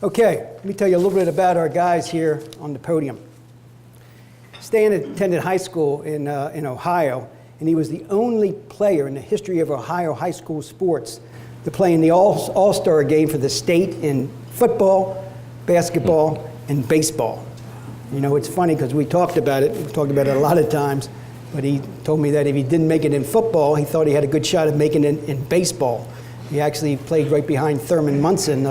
Okay, let me tell you a little bit about our guys here on the podium. Stan attended high school in Ohio, and he was the only player in the history of Ohio high school sports to play in the All-Star game for the state in football, basketball, and baseball. You know, it's funny because we talked about it a lot of times, but he told me that if he didn't make it in football, he thought he had a good shot at making it in baseball. He actually played right behind Thurman Munson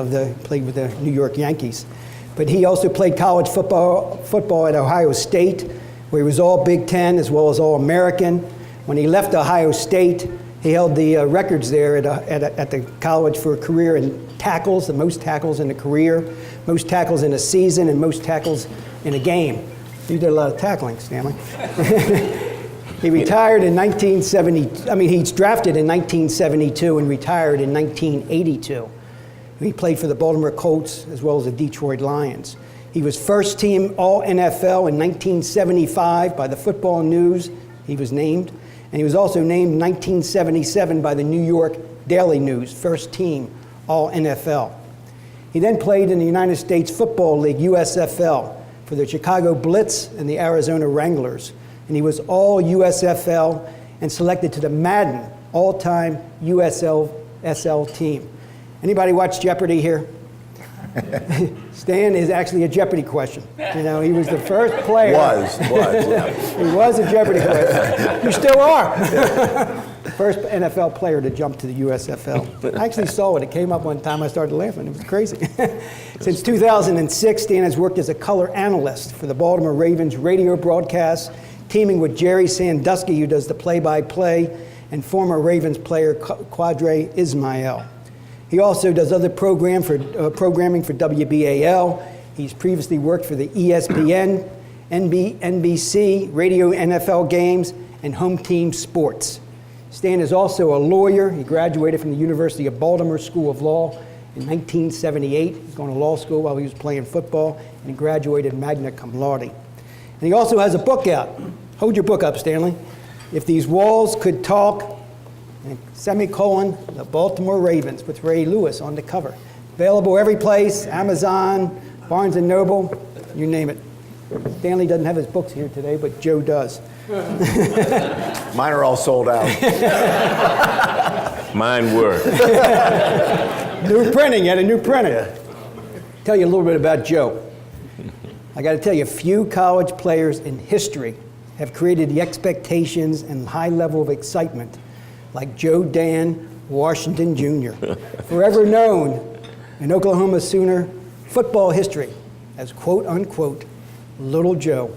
played with the New York Yankees. But he also played college football at Ohio State, where he was all Big Ten as well as all American. When he left Ohio State, he held the records there at the college for a career in tackles, the most tackles in a career, most tackles in a season, and most tackles in a game. You did a lot of tackling, Stanley. He retired in he's drafted in 1972 and retired in 1982. He played for the Baltimore Colts as well as the Detroit Lions. He was first team All-NFL in 1975 by the Football News. He was named. And he was also named in 1977 by the New York Daily News, first team All-NFL. He then played in the United States Football League, USFL, for the Chicago Blitz and the Arizona Wranglers. And he was all USFL and selected to the Madden all-time USL team. Anybody watch Jeopardy here? Stan is actually a Jeopardy question. You know, he was the first player. He was a Jeopardy player. You still are. First NFL player to jump to the USFL. I actually saw it. It came up one time. I started laughing. It was crazy. Since 2006, Stan has worked as a color analyst for the Baltimore Ravens radio broadcasts, teaming with Jerry Sandusky, who does the play-by-play, and former Ravens player Quadre Ismail. He also does other programming for WBAL. He's previously worked for the ESPN, NBC, radio NFL games, and home team sports. Stan is also a lawyer. He graduated from the University of Baltimore School of Law in 1978. He's going to law school while he was playing football, and he graduated magna cum laude. And he also has a book out. Hold your book up, Stanley. If These Walls Could Talk, semicolon, The Baltimore Ravens, with Ray Lewis on the cover. Available every place, Amazon, Barnes & Noble, you name it. Stanley doesn't have his books here today, but Joe does. Mine are all sold out. Mine were. New printing, a new printer. Tell you a little bit about Joe. I got to tell you, few college players in history have created the expectations and high level of excitement like Joe Dan Washington Jr., forever known in Oklahoma Sooner football history as quote unquote Little Joe.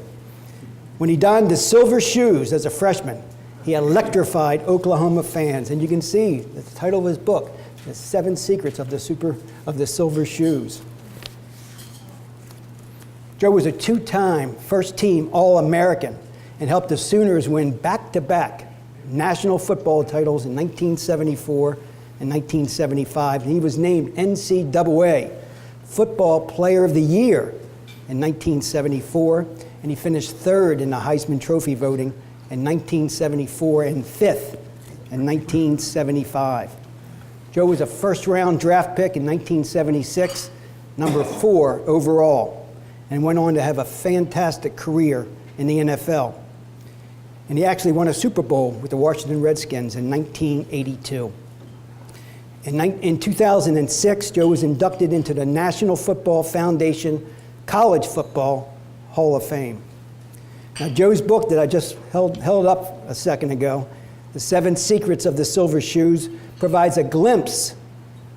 When he donned the silver shoes as a freshman, he electrified Oklahoma fans, and you can see the title of his book, The 7 Secrets of the Silver Shoes. Joe was a 2-time first-team All-American and helped the Sooners win back-to-back national football titles in 1974 and 1975. And he was named NCAA Football Player of the Year in 1974, and he finished third in the Heisman Trophy voting in 1974 and fifth in 1975. Joe was a first-round draft pick in 1976, number 4 overall, and went on to have a fantastic career in the NFL. And he actually won a Super Bowl with the Washington Redskins in 1982. In 2006, Joe was inducted into the National Football Foundation College Football Hall of Fame. Now, Joe's book that I just held up a second ago, The 7 Secrets of the Silver Shoes, provides a glimpse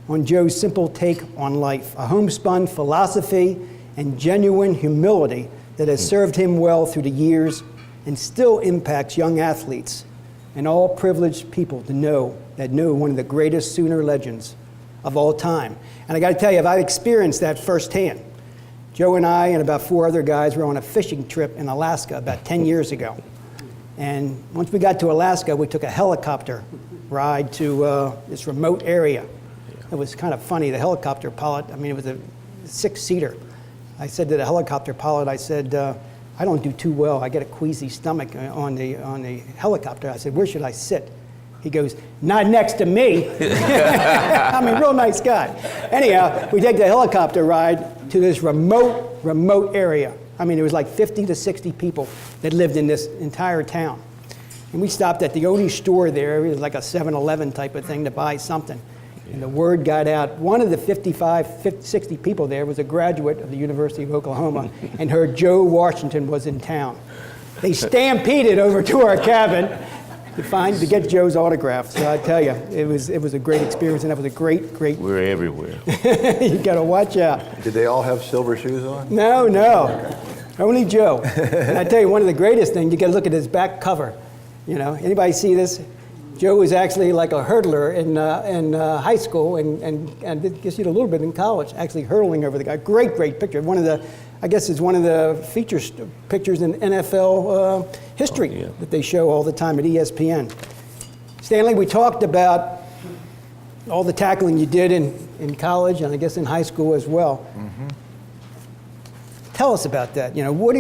on Joe's simple take on life, a homespun philosophy and genuine humility that has served him well through the years and still impacts young athletes and all privileged people to know one of the greatest Sooner legends of all time. And I got to tell you, I've experienced that firsthand. Joe and I and about 4 other guys were on a fishing trip in Alaska about 10 years ago. And once we got to Alaska, we took a helicopter ride to this remote area. It was kind of funny. The helicopter pilot, it was a 6-seater. I said to the helicopter pilot, I said, I don't do too well. I get a queasy stomach on the helicopter. I said, where should I sit? He goes, "Not next to me." I mean, real nice guy. Anyhow, we take the helicopter ride to this remote area. I mean, it was like 50 to 60 people that lived in this entire town. And we stopped at the only store there. It was like a 7-Eleven type of thing to buy something. And the word got out. One of the 60 people there was a graduate of the University of Oklahoma and heard Joe Washington was in town. They stampeded over to our cabin to get Joe's autograph. So I tell you, it was a great experience, and that was a great. We're everywhere. You got to watch out. Did they all have silver shoes on? No, only Joe. And I tell you, one of the greatest things, you got to look at his back cover. You know, anybody see this? Joe was actually like a hurdler in high school, and I guess you did a little bit in college, actually hurdling over the guy. Great picture. I guess it's one of the pictures in NFL history that they show all the time at ESPN. Stanley, we talked about all the tackling you did in college and I guess in high school as well. Mm-hmm. Tell us about that. You know, what are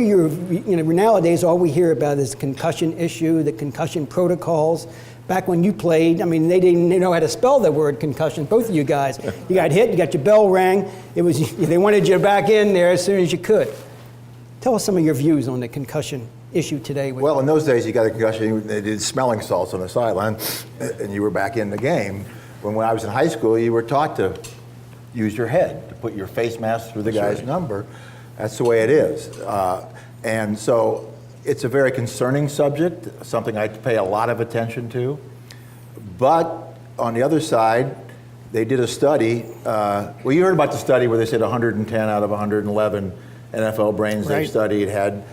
nowadays all we hear about is concussion issue, the concussion protocols. Back when you played, I mean, they didn't know how to spell the word concussion, both of you guys. You got hit, you got your bell rang. They wanted you back in there as soon as you could. Tell us some of your views on the concussion issue today. Well, in those days, you got a concussion, they did smelling salts on the sideline, and you were back in the game. When I was in high school, you were taught to use your head, to put your face mask through the guy's number. That's the way it is. And so it's a very concerning subject, something I pay a lot of attention to. But on the other side, they did a study. Well, you heard about the study where they said 110 out of 111 NFL brains they studied had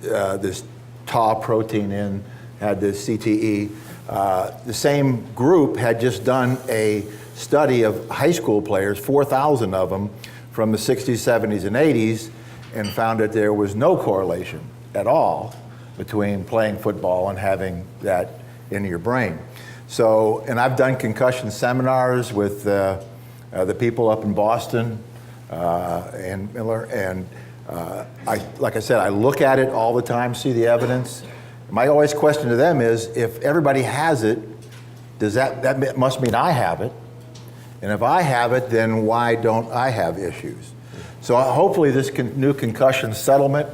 this tau protein in, had this CTE. The same group had just done a study of high school players, 4,000 of them, from the 60s, 70s, and 80s, and found that there was no correlation at all between playing football and having that in your brain. So, and I've done concussion seminars with the people up in Boston and Miller, and like I said, I look at it all the time, see the evidence. My always question to them is, if everybody has it, does that must mean I have it? And if I have it, then why don't I have issues? So hopefully this new concussion settlement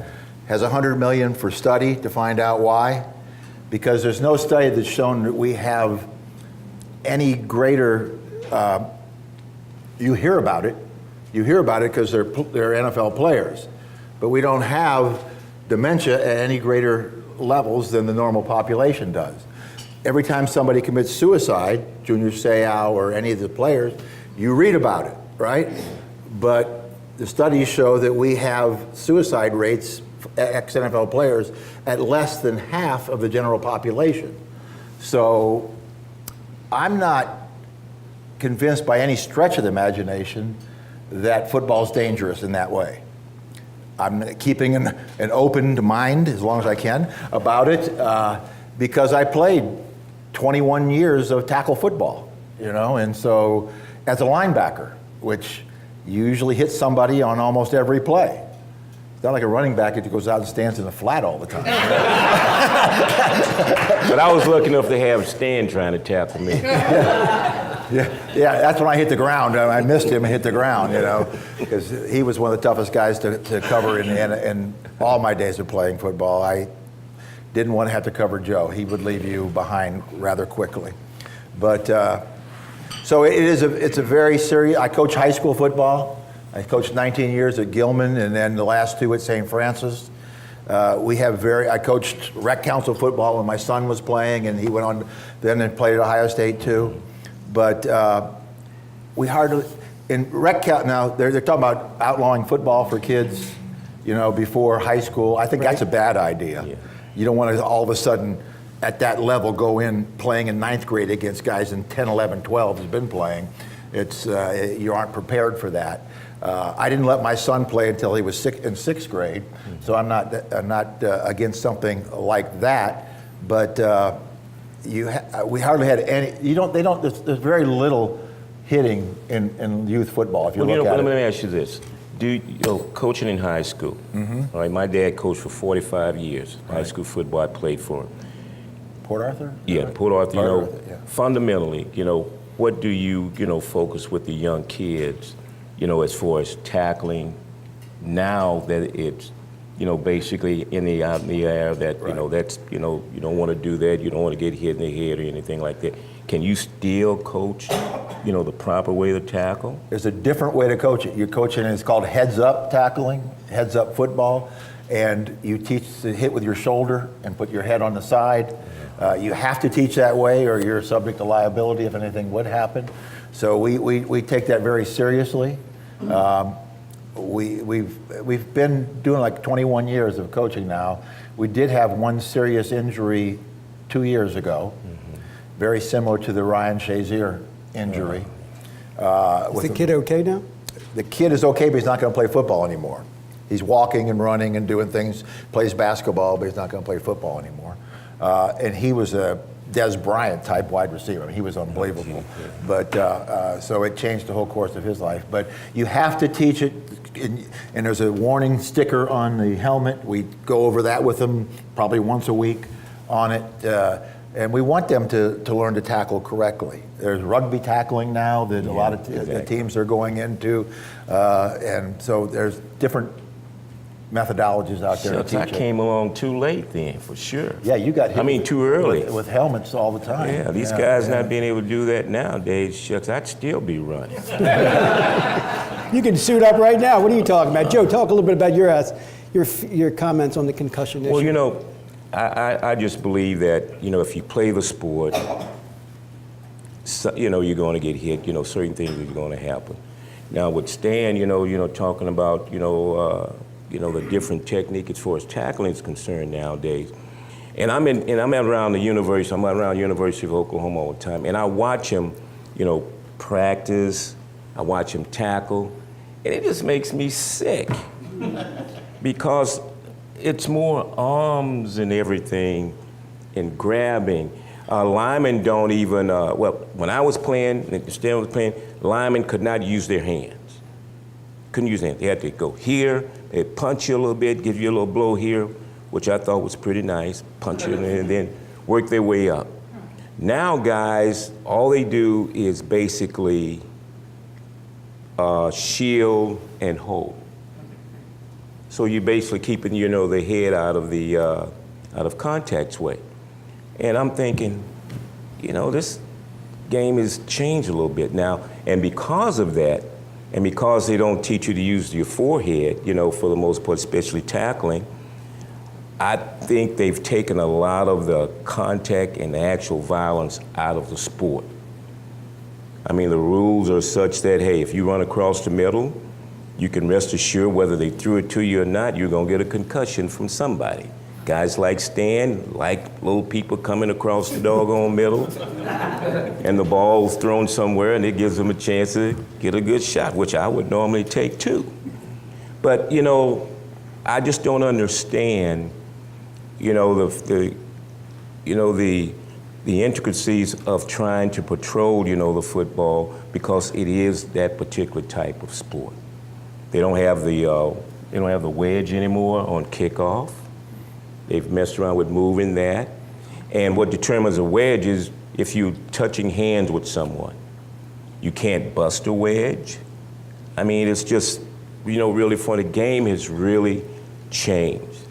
has $100 million for study to find out why, because there's no study that's shown that we have any greater. You hear about it because they're NFL players, but we don't have dementia at any greater levels than the normal population does. Every time somebody commits suicide, Junior Seau or any of the players, you read about it, right? But the studies show that we have suicide rates, ex-NFL players, at less than half of the general population. So I'm not convinced by any stretch of the imagination that football's dangerous in that way. I'm keeping an open mind, as long as I can, about it, because I played 21 years of tackle football, and so as a linebacker, which usually hits somebody on almost every play. It's not like a running back that goes out and stands in the flat all the time. But I was lucky enough to have Stan trying to tackle me. Yeah, that's when I hit the ground. I missed him and hit the ground, because he was one of the toughest guys to cover in all my days of playing football. I didn't want to have to cover Joe. He would leave you behind rather quickly. But so it's a very serious. I coach high school football. I coached 19 years at Gilman, and then the last 2 at St. Francis. I coached rec council football when my son was playing, and he went on then and played at Ohio State too. But we hardly, in rec council now, they're talking about outlawing football for kids, before high school. I think that's a bad idea. Yeah. You don't want to all of a sudden at that level go in playing in 9th grade against guys in 10, 11, 12 who's been playing. It's you aren't prepared for that. I didn't let my son play until he was in 6th grade, so I'm not against something like that. But we hardly had any. There's very little hitting in youth football. If you look at it. Let me ask you this: coaching in high school. Mm-hmm. All right, my dad coached for 45 years. Right. High school football, I played for him. Port Arthur? Yeah, Port Arthur, Port Arthur, yeah. fundamentally, what do you, focus with the young kids, as far as tackling now that it's, basically out in the air that, Right. that's, you don't want to do that, you don't want to get hit in the head or anything like that. Can you still coach, the proper way to tackle? There's a different way to coach it. You're coaching, it's called heads-up tackling, heads-up football, and you teach to hit with your shoulder and put your head on the side. You have to teach that way or you're subject to liability if anything would happen. So we take that very seriously. We've been doing like 21 years of coaching now. We did have one serious injury 2 years ago, very similar to the Ryan Shazier injury. Is the kid okay now? The kid is okay, but he's not going to play football anymore. He's walking and running and doing things, plays basketball, but he's not going to play football anymore. And he was a Des Bryant type wide receiver. I mean, he was unbelievable. But so it changed the whole course of his life. But you have to teach it, and there's a warning sticker on the helmet. We go over that with them probably once a week on it. And we want them to learn to tackle correctly. There's rugby tackling now that a lot of teams are going into. And so there's different methodologies out there to teach I it. came along too late then, for sure. Yeah, you got hit too early. with helmets all the time. Yeah, these guys not being able to do that nowadays, shucks, I'd still be running. You can suit up right now. What are you talking about? Joe, talk a little bit about your comments on the concussion issue. Well, I just believe that, if you play the sport, you're going to get hit, certain things are going to happen. Now with Stan, talking about, the different technique as far as tackling is concerned nowadays. And I'm around University of Oklahoma all the time, and I watch him, practice, I watch him tackle, and it just makes me sick because it's more arms and everything and grabbing. Linemen don't even, when I was playing, and Stan was playing, linemen could not use their hands. Couldn't use their hands. They had to go here, they'd punch you a little bit, give you a little blow here, which I thought was pretty nice, punch you, and then work their way up. Now guys, all they do is basically shield and hold. So you're basically keeping, the head out of contact's way. And I'm thinking, this game has changed a little bit now. And because of that, and because they don't teach you to use your forehead, for the most part, especially tackling, I think they've taken a lot of the contact and the actual violence out of the sport. I mean, the rules are such that, hey, if you run across the middle, you can rest assured whether they threw it to you or not, you're gonna get a concussion from somebody. Guys like Stan, like little people coming across the doggone middle, and the ball's thrown somewhere and it gives them a chance to get a good shot, which I would normally take too. But, I just don't understand, the intricacies of trying to patrol, the football, because it is that particular type of sport. They don't have the wedge anymore on kickoff. They've messed around with moving that. And what determines a wedge is if you're touching hands with someone. You can't bust a wedge. I mean, it's just, really fun. The game has really changed.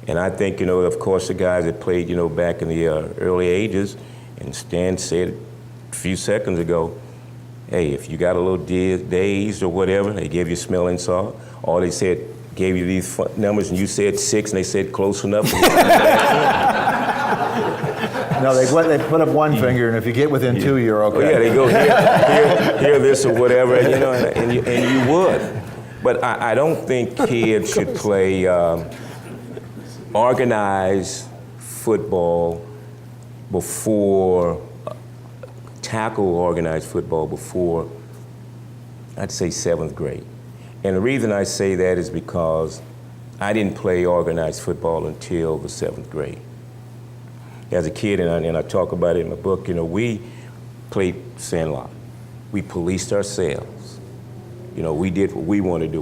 And I think, of course, the guys that played, back in the early ages, and Stan said a few seconds ago, hey, if you got a little dazed or whatever, they gave you smelling salt, or they said, gave you these numbers and you said 6 and they said close enough. No, they put up one finger, and if you get within 2, you're okay. Oh, yeah, they go here, this or whatever, and you would. But I don't think kids should play organized football before, tackle organized football before, I'd say 7th grade. And the reason I say that is because I didn't play organized football until the 7th grade. As a kid, and I talk about it in my book, we played sandlot. We policed ourselves. We did what we wanted to do.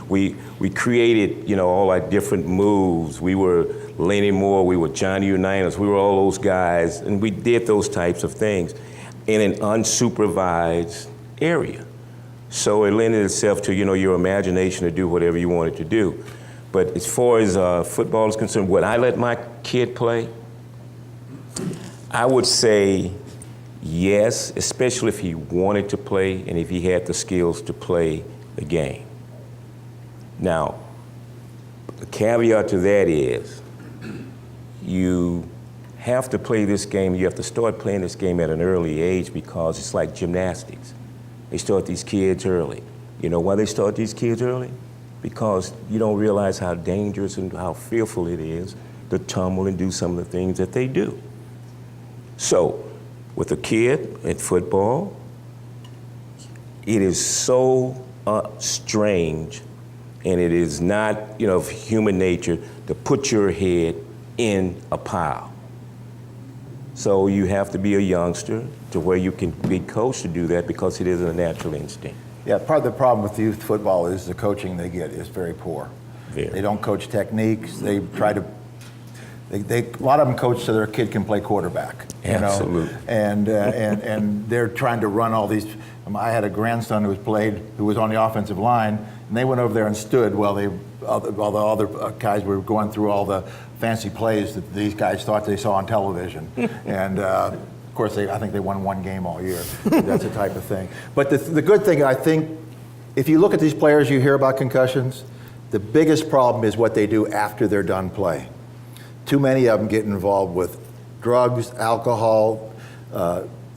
We created, all our different moves. We were Lenny Moore, we were Johnny Unitas, we were all those guys, and we did those types of things in an unsupervised area. So it lended itself to, your imagination to do whatever you wanted to do. But as far as football is concerned, would I let my kid play? I would say yes, especially if he wanted to play and if he had the skills to play the game. Now, the caveat to that is you have to play this game, you have to start playing this game at an early age because it's like gymnastics. They start these kids early. You know why they start these kids early? Because you don't realize how dangerous and how fearful it is to tumble and do some of the things that they do. So, with a kid in football, it is so strange, and it is not, of human nature to put your head in a pile. So you have to be a youngster to where you can be coached to do that because it is a natural instinct. Yeah, part of the problem with youth football is the coaching they get is very poor. Very. They don't coach techniques. They try to. A lot of them coach so their kid can play quarterback. Absolutely. And they're trying to run all these. I had a grandson who was on the offensive line, and they went over there and stood while all the other guys were going through all the fancy plays that these guys thought they saw on television. And of course, I think they won one game all year. That's the type of thing. But the good thing, I think, if you look at these players, you hear about concussions, the biggest problem is what they do after they're done playing. Too many of them get involved with drugs, alcohol.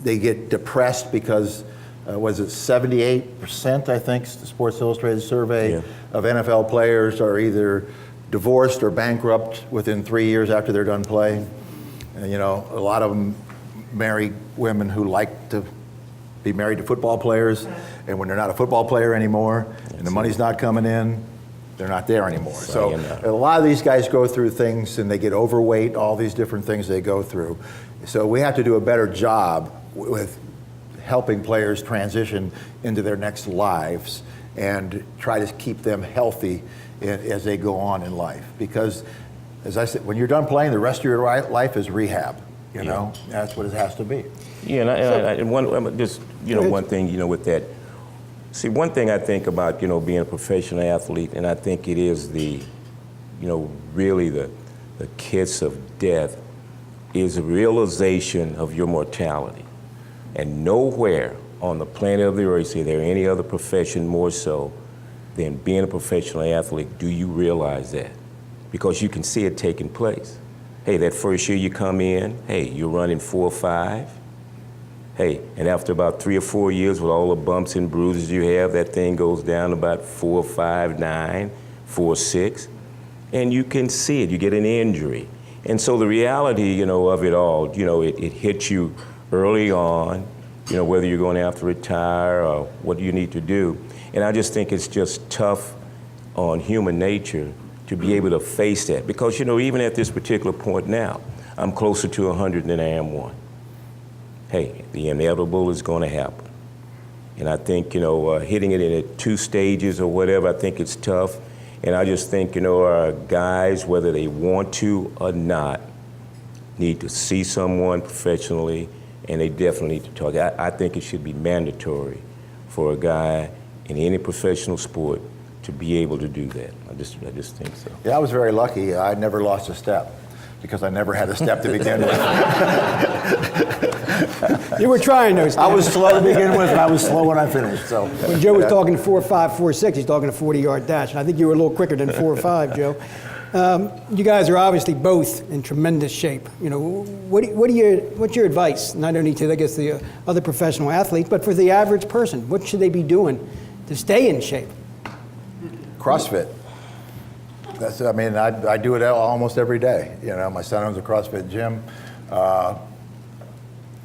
They get depressed because, was it 78%, I think, the Sports Illustrated survey of NFL players are either divorced or bankrupt within 3 years after they're done playing. And, a lot of them marry women who like to be married to football players, and when they're not a football player anymore and the money's not coming in, they're not there anymore. So a lot of these guys go through things and they get overweight, all these different things they go through. So we have to do a better job with helping players transition into their next lives and try to keep them healthy as they go on in life. Because, as I said, when you're done playing, the rest of your life is rehab. That's what it has to be. Yeah, and one thing, with that. See, one thing I think about, being a professional athlete, and I think it is the, really the kiss of death, is a realization of your mortality. And nowhere on the planet of the earth is there any other profession more so than being a professional athlete. Do you realize that? Because you can see it taking place. Hey, that first year you come in, hey, you're running 4.5. Hey, and after about 3 or 4 years with all the bumps and bruises you have, that thing goes down about 4.59, 4.6, and you can see it, you get an injury. And so the reality, of it all, it hits you early on, whether you're going to have to retire or what you need to do. And I just think it's just tough on human nature to be able to face that. Because, even at this particular point now, I'm closer to 100 than I am one. Hey, the inevitable is going to happen. And I think, hitting it in 2 stages or whatever, I think it's tough. And I just think, our guys, whether they want to or not, need to see someone professionally, and they definitely need to talk. I think it should be mandatory for a guy in any professional sport to be able to do that. I just think so. Yeah, I was very lucky. I never lost a step because I never had a step to begin with. You were trying those. I was slow to begin with, and I was slow when I finished. So when Joe was talking 4.5, 4.6, he's talking a 40-yard dash. And I think you were a little quicker than 4.5, Joe. You guys are obviously both in tremendous shape. What's your advice, not only to, I guess, the other professional athletes, but for the average person? What should they be doing to stay in shape? CrossFit. I do it almost every day. My son owns a CrossFit gym.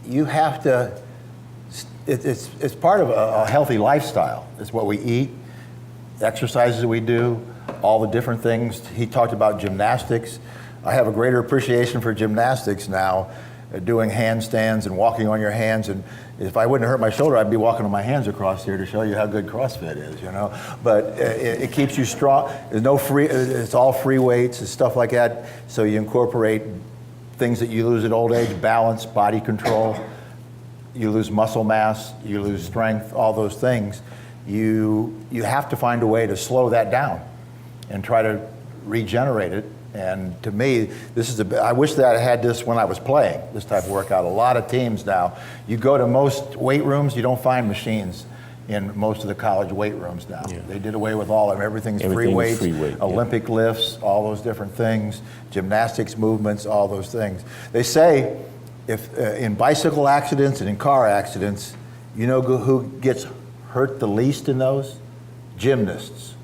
You have to, it's part of a healthy lifestyle. It's what we eat, the exercises we do, all the different things. He talked about gymnastics. I have a greater appreciation for gymnastics now doing handstands and walking on your hands. And if I wouldn't hurt my shoulder, I'd be walking on my hands across here to show you how good CrossFit is, you know. But it keeps you strong. There's no free, it's all free weights and stuff like that. So you incorporate things that you lose at old age: balance, body control. You lose muscle mass, you lose strength, all those things. You have to find a way to slow that down and try to regenerate it. And to me, I wish that I had this when I was playing, this type of workout. A lot of teams now, you go to most weight rooms, you don't find machines in most of the college weight rooms now. Yeah. They did away with all of them. Everything's free weights, Olympic lifts, all those different things, gymnastics movements, all those things. They say, if in bicycle accidents and in car accidents, you know who gets hurt the least in those? Gymnasts,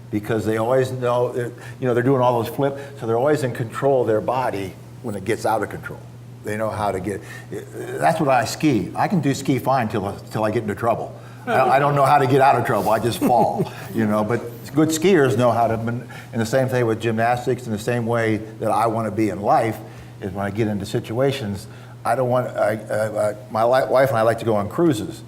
because they always know, they're doing all those flips, so they're always in control of their body when it gets out of control. They know how to get. That's what I ski. I can do ski fine till I get into trouble. I don't know how to get out of trouble. I just fall, But good skiers know how to. And the same thing with gymnastics. In the same way that I want to be in life is when I get into situations. I don't want. My wife and I like to go on cruises,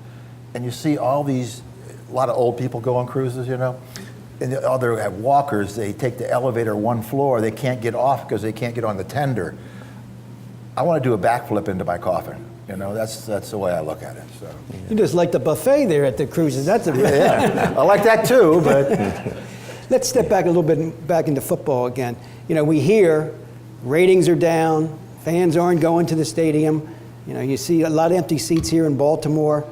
and you see a lot of old people go on cruises, And they have walkers. They take the elevator one floor. They can't get off because they can't get on the tender. I want to do a backflip into my coffin. That's the way I look at it. So you just like the buffet there at the cruises. That's a yeah. I like that too. But let's step back a little bit back into football again. We hear ratings are down. Fans aren't going to the stadium. You see a lot of empty seats here in Baltimore.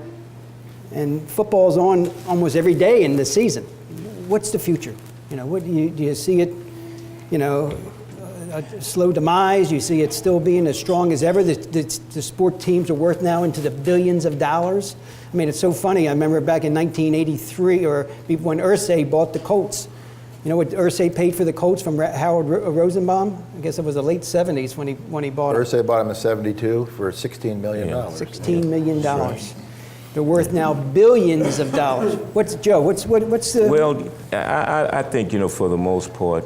And football's on almost every day in the season. What's the future? What do you see it, a slow demise? You see it still being as strong as ever? The sport teams are worth now into the billions of dollars. I mean, it's so funny. I remember back in 1983, or when Irsay bought the Colts. You know what Irsay paid for the Colts from Howard Rosenbaum? I guess it was the late 70s when he bought it. Irsay bought him in '72 for $16 million. $16 million. Right. They're worth now billions of dollars. What's the? Well, I think for the most part,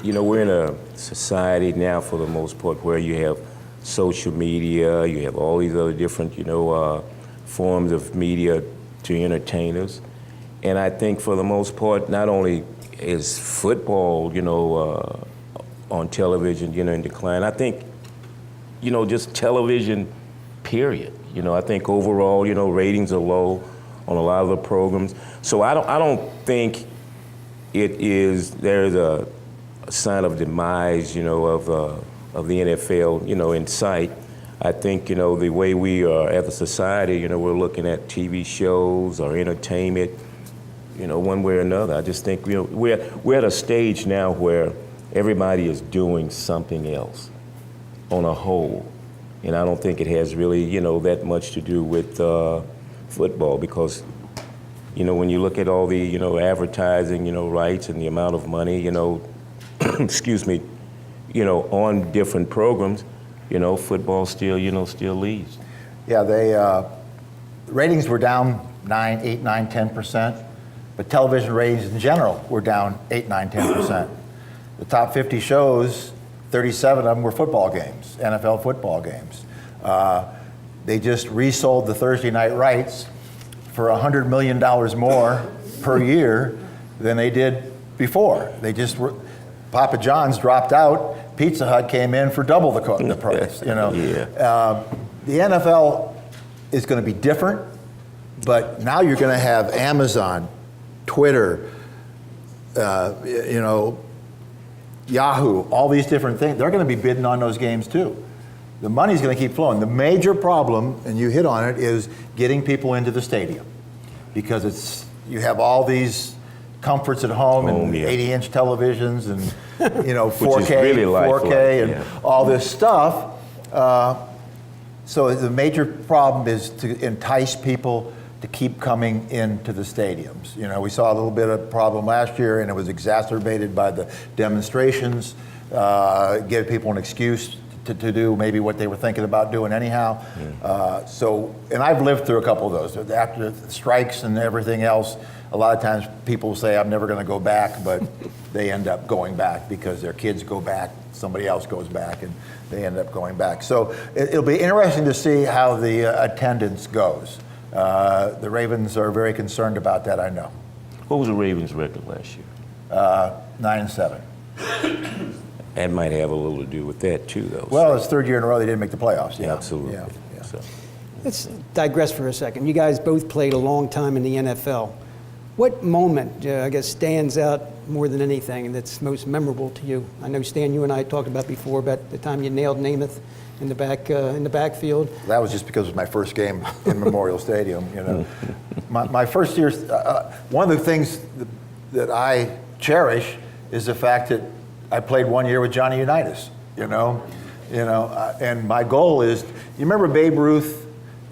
we're in a society now for the most part where you have social media, you have all these other different forms of media to entertain us, and I think for the most part, not only is football on television in decline, I think just television period. I think overall, ratings are low on a lot of the programs. So I don't think there's a sign of demise, of the NFL, in sight. I think, the way we are as a society, we're looking at TV shows or entertainment, one way or another. I just think, we're at a stage now where everybody is doing something else on a whole. And I don't think it has really, that much to do with football because, when you look at all the, advertising, rights and the amount of money, excuse me, on different programs, football still, still leads. Yeah, ratings were down 8, 9, 10%, but television ratings in general were down 8, 9, 10%. The top 50 shows, 37 of them were football games, NFL football games. They just resold the Thursday night rights for $100 million more per year than they did before. Papa John's dropped out. Pizza Hut came in for double the price. Yeah. The NFL is going to be different, but now you're going to have Amazon, Twitter, Yahoo, all these different things. They're going to be bidding on those games too. The money's going to keep flowing. The major problem, and you hit on it, is getting people into the stadium because you have all these comforts at home and 80-inch televisions and 4K, really 4K, and all this stuff. So the major problem is to entice people to keep coming into the stadiums. We saw a little bit of problem last year, and it was exacerbated by the demonstrations, give people an excuse to to do maybe what they were thinking about doing anyhow. And I've lived through a couple of those. After the strikes and everything else, a lot of times people say, I'm never going to go back, but they end up going back because their kids go back, somebody else goes back, and they end up going back. So it'll be interesting to see how the attendance goes. The Ravens are very concerned about that, I know. What was the Ravens' record last year? 9-7. That might have a little to do with that too, though. Well, it's third year in a row they didn't make the playoffs. Yeah, Absolutely. Yeah, yeah. So, Let's digress for a second. You guys both played a long time in the NFL. What moment, I guess, stands out more than anything and that's most memorable to you? I know, Stan, you and I talked about before about the time you nailed Namath in the backfield. That was just because it was my first game in Memorial Stadium. You know, my first year. One of the things that I cherish is the fact that I played 1 year with Johnny Unitas. And my goal is. You remember Babe Ruth?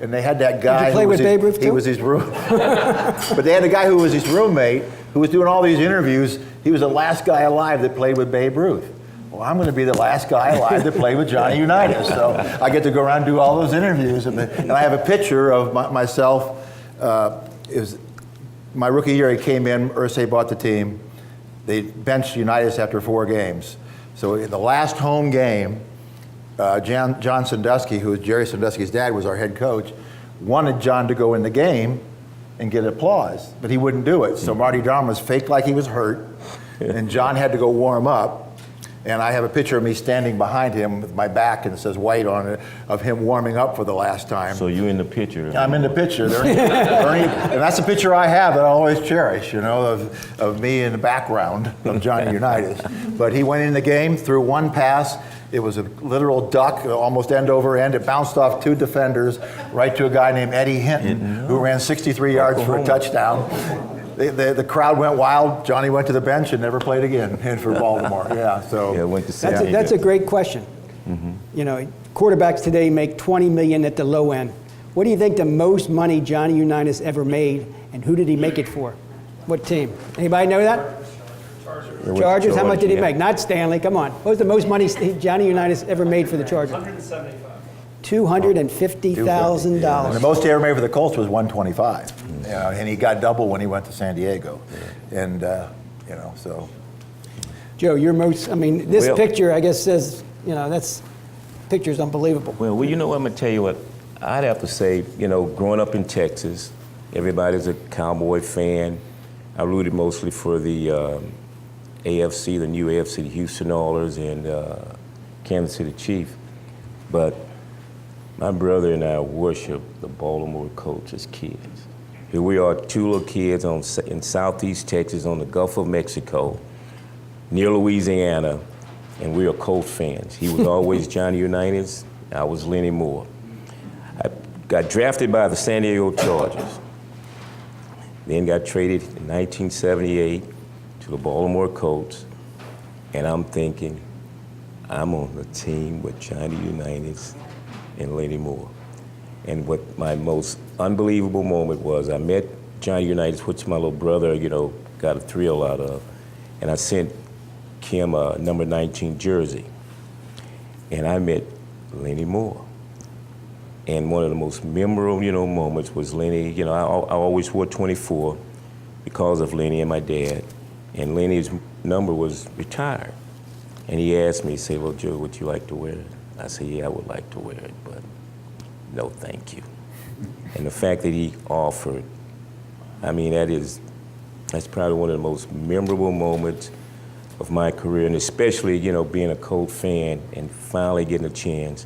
And they had that guy. Did you play with Babe Ruth too? He was his room. But they had a guy who was his roommate who was doing all these interviews. He was the last guy alive that played with Babe Ruth. Well, I'm going to be the last guy alive that played with Johnny Unitas. So I get to go around and do all those interviews. And I have a picture of myself. It was my rookie year. He came in. Irsay bought the team. They benched Unitas after 4 games. So in the last home game, John Sandusky, who was Jerry Sandusky's dad, was our head coach, wanted John to go in the game and get applause, but he wouldn't do it. So Marty Darmas faked like he was hurt, and John had to go warm up. And I have a picture of me standing behind him with my back, and it says white on it, of him warming up for the last time. So you in the picture? I'm in the picture. And that's a picture I have that I always cherish, of me in the background of Johnny Unitas. But he went in the game, threw one pass. It was a literal duck, almost end over end. It bounced off 2 defenders right to a guy named Eddie Hinton, who ran 63 yards for a touchdown. The crowd went wild. Johnny went to the bench and never played again for Baltimore. Yeah, so went to San Diego. That's a great question. Quarterbacks today make $20 million at the low end. What do you think the most money Johnny Unitas ever made, and who did he make it for? What team? Anybody know that? Chargers. How much did he make? Not Stanley. Come on. What was the most money Johnny Unitas ever made for the Chargers? $250,000. And the most he ever made for the Colts was $125. And he got double when he went to San Diego. And so. Joe, this picture, I guess, says, that's picture's unbelievable. Well, I'm going to tell you what. I'd have to say, growing up in Texas, everybody's a Cowboy fan. I rooted mostly for the AFC, the new AFC, the Houston Oilers and Kansas City Chiefs. But my brother and I worship the Baltimore Colts as kids. Here we are, 2 little kids in southeast Texas on the Gulf of Mexico, near Louisiana, and we are Colts fans. He was always Johnny Unitas. I was Lenny Moore. I got drafted by the San Diego Chargers, then got traded in 1978 to the Baltimore Colts, and I'm thinking, I'm on the team with Johnny Unitas and Lenny Moore. And what my most unbelievable moment was, I met Johnny Unitas, which my little brother, got a thrill out of, and I sent Kim a number 19 jersey, and I met Lenny Moore. And one of the most memorable, moments was Lenny. I always wore 24 because of Lenny and my dad. And Lenny's number was retired. And he asked me, he said, well, Joe, would you like to wear it? I said, yeah, I would like to wear it, but no, thank you. And the fact that he offered, that's probably one of the most memorable moments of my career, and especially, being a Colts fan and finally getting a chance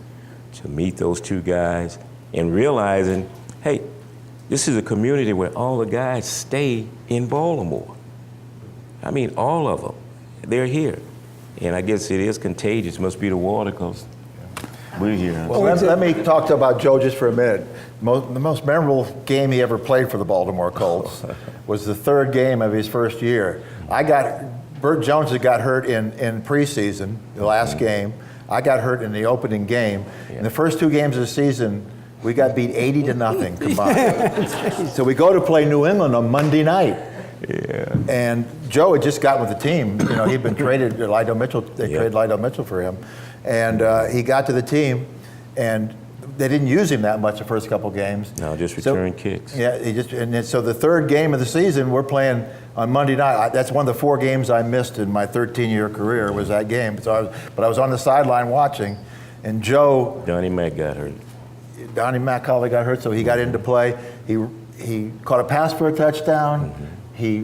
to meet those 2 guys and realizing, hey, this is a community where all the guys stay in Baltimore. All of them, they're here. And I guess it is contagious, must be the water, because we're here. Well, let me talk about Joe just for a minute. The most memorable game he ever played for the Baltimore Colts was the 3rd game of his first year. Bert Jones had got hurt in preseason, the last game. I got hurt in the opening game. In the first 2 games of the season, we got beat 80-0 combined. So we go to play New England on Monday night. Yeah. And Joe had just got with the team. You know, he'd been traded. Lido Mitchell. They traded Lido Mitchell for him, and he got to the team, and they didn't use him that much the first couple games. No, just return kicks. Yeah, and then, so the third game of the season, we're playing on Monday night. That's one of the 4 games I missed in my 13-year career was that game. So I was on the sideline watching, and Joe. Donnie Mack got hurt. Donnie Mack got hurt, so he got into play. He caught a pass for a touchdown. Mm-hmm. He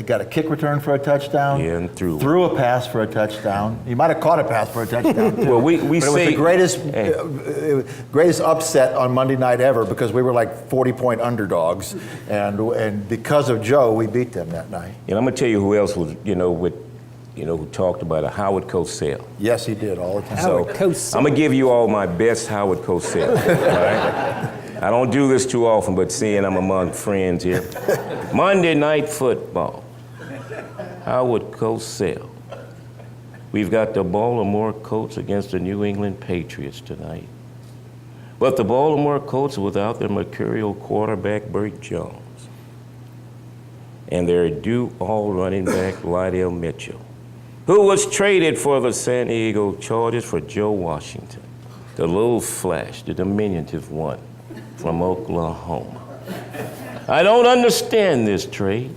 got a kick return for a touchdown. Yeah, and threw a pass for a touchdown. He might have caught a pass for a touchdown too. Well, we but it was say, the greatest upset on Monday night ever because we were like 40-point underdogs, and because of Joe, we beat them that night. And I'm gonna tell you who else was, who talked about it. Howard Cosell. Yes, he did all the time. Howard Cosell. I'm gonna give you all my best Howard Cosell. All right? I don't do this too often, but seeing I'm among friends here. Monday Night Football. Howard Cosell. We've got the Baltimore Colts against the New England Patriots tonight. But the Baltimore Colts are without their mercurial quarterback, Burt Jones. And their do-all running back, Lido Mitchell, who was traded for the San Diego Chargers for Joe Washington, the little flash, the diminutive one from Oklahoma. I don't understand this trade.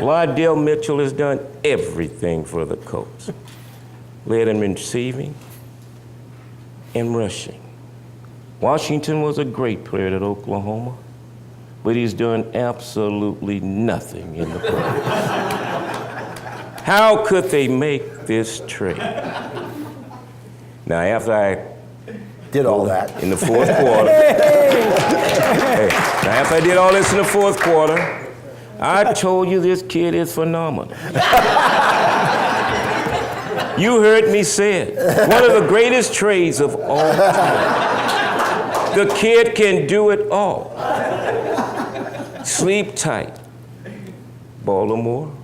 Lido Mitchell has done everything for the Colts. Led in receiving and rushing. Washington was a great player at Oklahoma, but he's done absolutely nothing in the pros. How could they make this trade? Now, after I did all that in the fourth quarter, now after I did all this in the fourth quarter, I told you this kid is phenomenal. You heard me say it. One of the greatest trades of all time. The kid can do it all. Sleep tight. Baltimore,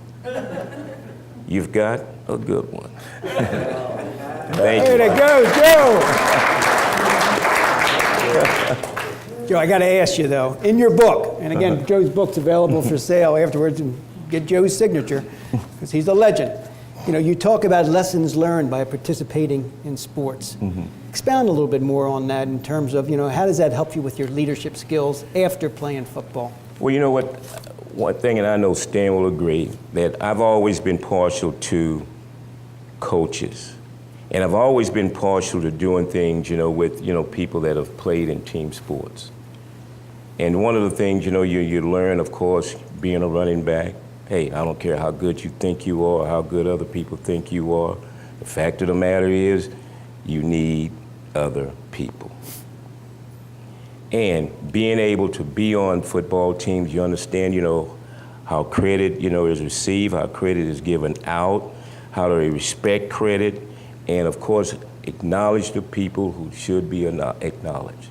you've got a good one. Thank you. Way to go, Joe! Joe, I got to ask you though, in your book, and again, Joe's book's available for sale afterwards, and get Joe's signature, because he's a legend. You talk about lessons learned by participating in sports. Mm-hmm. Expound a little bit more on that in terms of, how does that help you with your leadership skills after playing football? Well, you know what? One thing, and I know Stan will agree, that I've always been partial to coaches. And I've always been partial to doing things, with, people that have played in team sports. And one of the things, you learn, of course, being a running back, hey, I don't care how good you think you are, how good other people think you are. The fact of the matter is, you need other people. And being able to be on football teams, you understand, how credit, is received, how credit is given out, how to respect credit, and of course, acknowledge the people who should be acknowledged.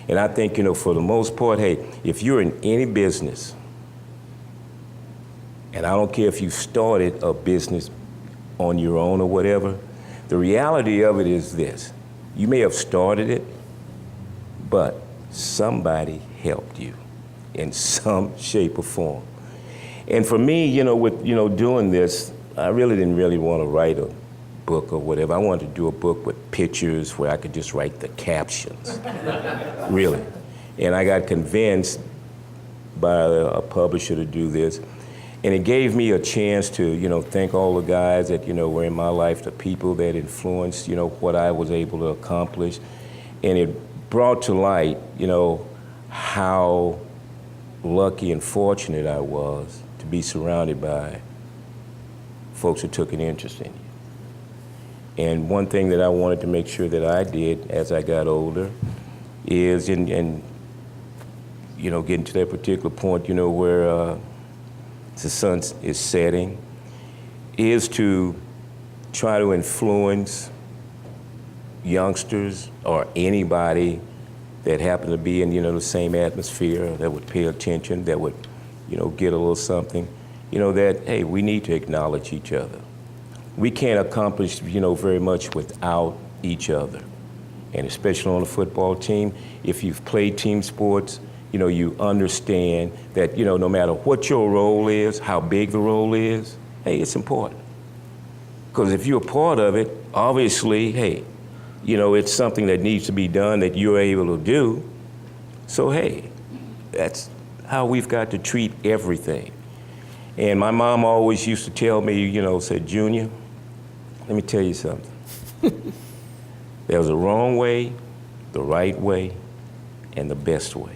And I think, for the most part, hey, if you're in any business, and I don't care if you started a business on your own or whatever, the reality of it is this. You may have started it, but somebody helped you in some shape or form. And for me, with, doing this, I really didn't want to write a book or whatever. I wanted to do a book with pictures where I could just write the captions, really. And I got convinced by a publisher to do this. And it gave me a chance to, thank all the guys that, were in my life, the people that influenced, what I was able to accomplish. And it brought to light, how lucky and fortunate I was to be surrounded by folks who took an interest in you. And one thing that I wanted to make sure that I did as I got older is, getting to that particular point, where the sun is setting, is to try to influence youngsters or anybody that happen to be in, the same atmosphere, that would pay attention, that would, get a little something, that, hey, we need to acknowledge each other. We can't accomplish, very much without each other. And especially on a football team, if you've played team sports, you understand that, no matter what your role is, how big the role is, hey, it's important. Because if you're a part of it, obviously, hey, it's something that needs to be done that you're able to do. So, hey, that's how we've got to treat everything. And my mom always used to tell me, said, Junior, let me tell you something. There's a wrong way, the right way, and the best way.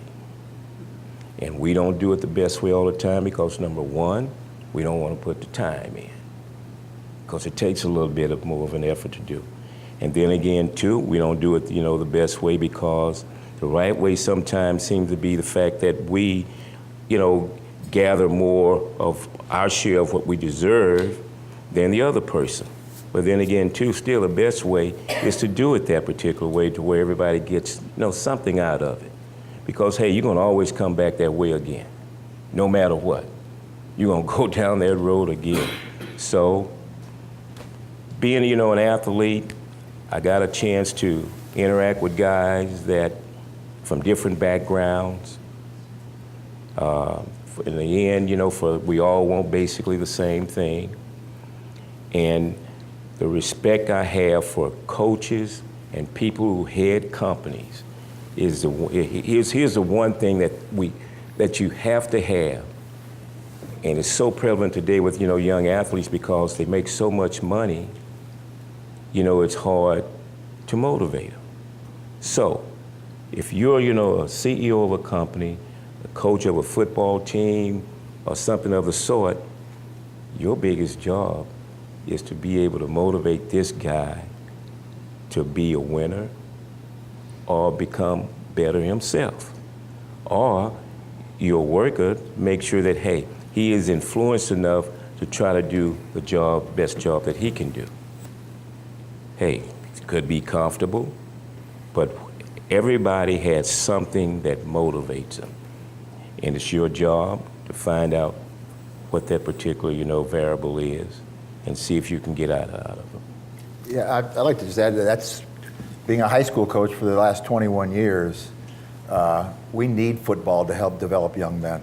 And we don't do it the best way all the time because, number one, we don't want to put the time in, because it takes a little bit of more of an effort to do. And then again, two, we don't do it, the best way because the right way sometimes seems to be the fact that we, gather more of our share of what we deserve than the other person. But then again, too, still the best way is to do it that particular way to where everybody gets, something out of it. Because, hey, you're going to always come back that way again, no matter what. You're going to go down that road again. So being, an athlete, I got a chance to interact with guys that from different backgrounds. In the end, we all want basically the same thing. And the respect I have for coaches and people who head companies is here's the one thing that you have to have. And it's so prevalent today with, young athletes because they make so much money, it's hard to motivate them. So if you're, a CEO of a company, a coach of a football team, or something of the sort, your biggest job is to be able to motivate this guy to be a winner or become better himself. Or your worker, make sure that, hey, he is influenced enough to try to do the best job that he can do. Hey, it could be comfortable, but everybody has something that motivates them. And it's your job to find out what that particular, variable is and see if you can get out of them. Yeah, I'd like to just add that's being a high school coach for the last 21 years, we need football to help develop young men.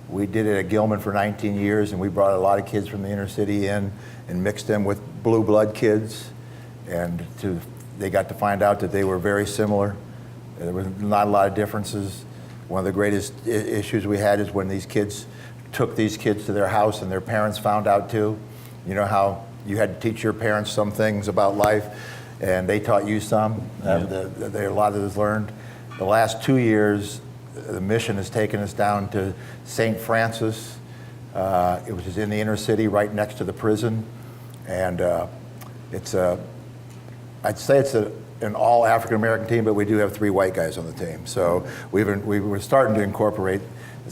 We did it at Gilman for 19 years, and we brought a lot of kids from the inner city in and mixed them with blue blood kids, and they got to find out that they were very similar. There was not a lot of differences. One of the greatest issues we had is when these kids took these kids to their house and their parents found out too. You know how you had to teach your parents some things about life, and they taught you some. A lot of us learned. The last 2 years, the mission has taken us down to St. Francis, which is in the inner city, right next to the prison, and I'd say it's an all African American team, but we do have 3 white guys on the team. So we were starting to incorporate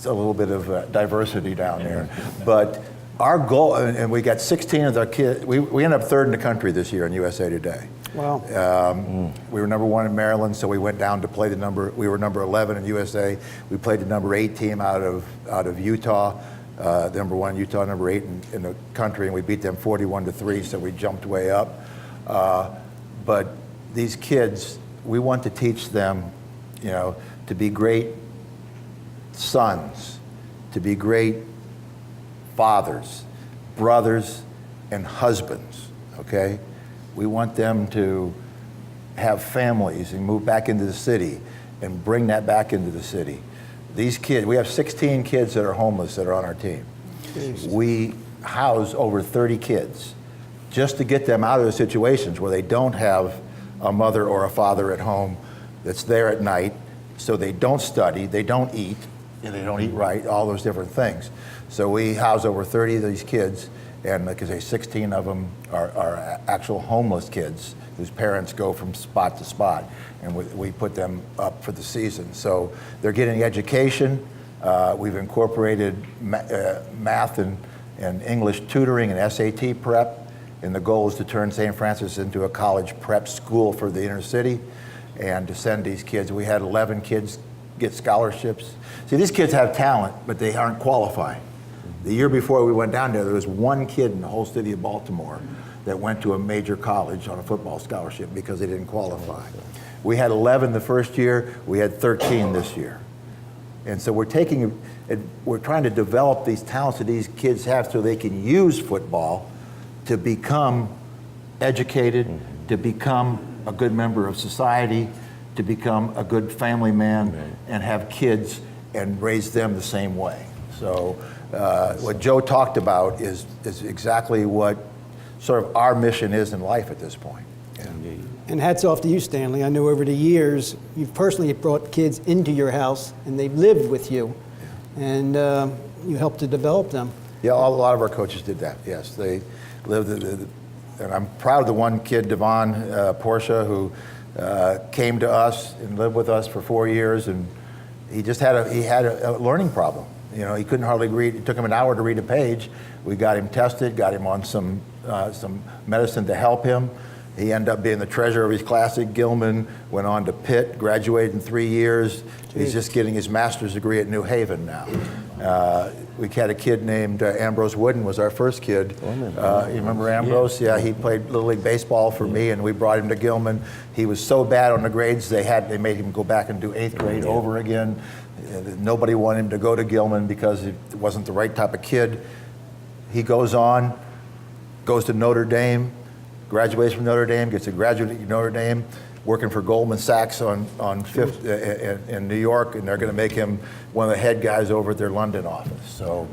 a little bit of diversity down there. But our goal, and we got 16 of our kids, we ended up 3rd in the country this year in USA Today. Wow. We were number 1 in Maryland, so we went down to play we were number 11 in USA. We played the number 8 team out of Utah, number 1 in Utah, number 8 in the country, and we beat them 41-3, so we jumped way up. But these kids, we want to teach them, to be great sons, to be great fathers, brothers, and husbands, okay? We want them to have families and move back into the city and bring that back into the city. These kids, we have 16 kids that are homeless that are on our team. Jeez. We house over 30 kids just to get them out of the situations where they don't have a mother or a father at home that's there at night, so they don't study, they don't eat, and they don't eat right, all those different things. So we house over 30 of these kids, and like I say, 16 of them are actual homeless kids whose parents go from spot to spot, and we put them up for the season. So they're getting education. We've incorporated math and English tutoring and SAT prep, and the goal is to turn St. Francis into a college prep school for the inner city and to send these kids. We had 11 kids get scholarships. See, these kids have talent, but they aren't qualifying. The year before we went down there was 1 kid in the whole city of Baltimore that went to a major college on a football scholarship because they didn't qualify. We had 11 the first year, we had 13 this year. And so we're trying to develop these talents that these kids have so they can use football to become educated, to become a good member of society, to become a good family man, and have kids and raise them the same way. So what Joe talked about is exactly what sort of our mission is in life at this point. Yeah. And hats off to you, Stanley. I know over the years, you've personally brought kids into your house, and they've lived with you, and you helped to develop them. Yeah, a lot of our coaches did that, yes. They lived, and I'm proud of the one kid, Devon Portia, who came to us and lived with us for 4 years, and he just had a learning problem. You know, he couldn't hardly read. It took him an hour to read a page. We got him tested, got him on some medicine to help him. He ended up being the treasurer of his class at Gilman, went on to Pitt, graduated in 3 years. He's just getting his master's degree at New Haven now. We had a kid named Ambrose Wooden was our first kid. You remember Ambrose? Yeah, he played Little League Baseball for me, and we brought him to Gilman. He was so bad on the grades, they made him go back and do 8th grade over again. Nobody wanted him to go to Gilman because he wasn't the right type of kid. He goes on, goes to Notre Dame, graduates from Notre Dame, gets a graduate at Notre Dame, working for Goldman Sachs on Fifth in New York, and they're going to make him one of the head guys over at their London office. So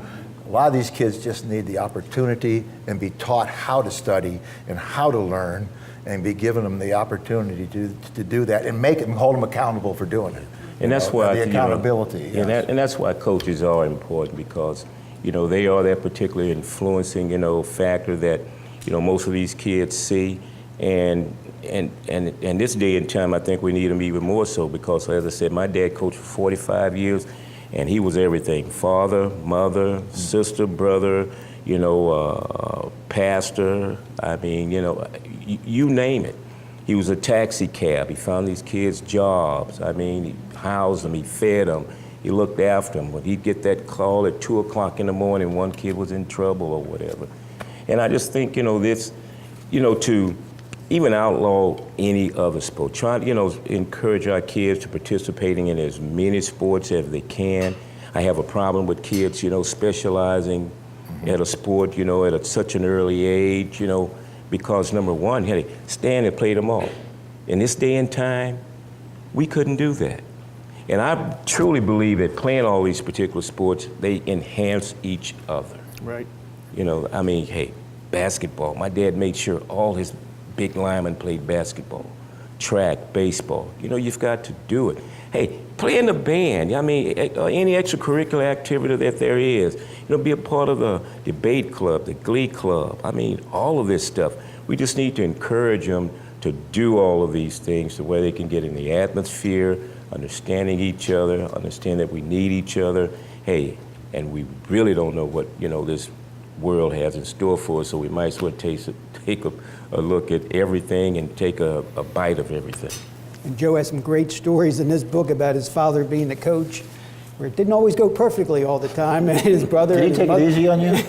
a lot of these kids just need the opportunity and be taught how to study and how to learn, and be given them the opportunity to do that and hold them accountable for doing it. And that's why the accountability. Yes. And that's why coaches are important, because they are that particular influencing factor that most of these kids see, and this day and time I think we need them even more so, because as I said, my dad coached for 45 years, and he was everything: father, mother, sister, brother, pastor. I mean, you name it. He was a taxi cab. He found these kids jobs. I mean, he housed them, he fed them, he looked after them. When he'd get that call at 2 o'clock in the morning, one kid was in trouble or whatever. And I just think, this, to even outlaw any other sport, try to, encourage our kids to participating in as many sports as they can. I have a problem with kids, specializing at a sport, at such an early age, because number one, hey, stand and play them all. In this day and time, we couldn't do that. And I truly believe that playing all these particular sports, they enhance each other. Right. Hey, basketball. My dad made sure all his big linemen played basketball, track, baseball. You've got to do it. Hey, play in the band. Any extracurricular activity that there is. Be a part of the debate club, the glee club. All of this stuff. We just need to encourage them to do all of these things, the way they can get in the atmosphere, understanding each other, understand that we need each other. Hey, and we really don't know what this world has in store for us, so we might as well take a look at everything and take a bite of everything. And Joe has some great stories in this book about his father being the coach, where it didn't always go perfectly all the time, and his brother. Did he take it easy on you? You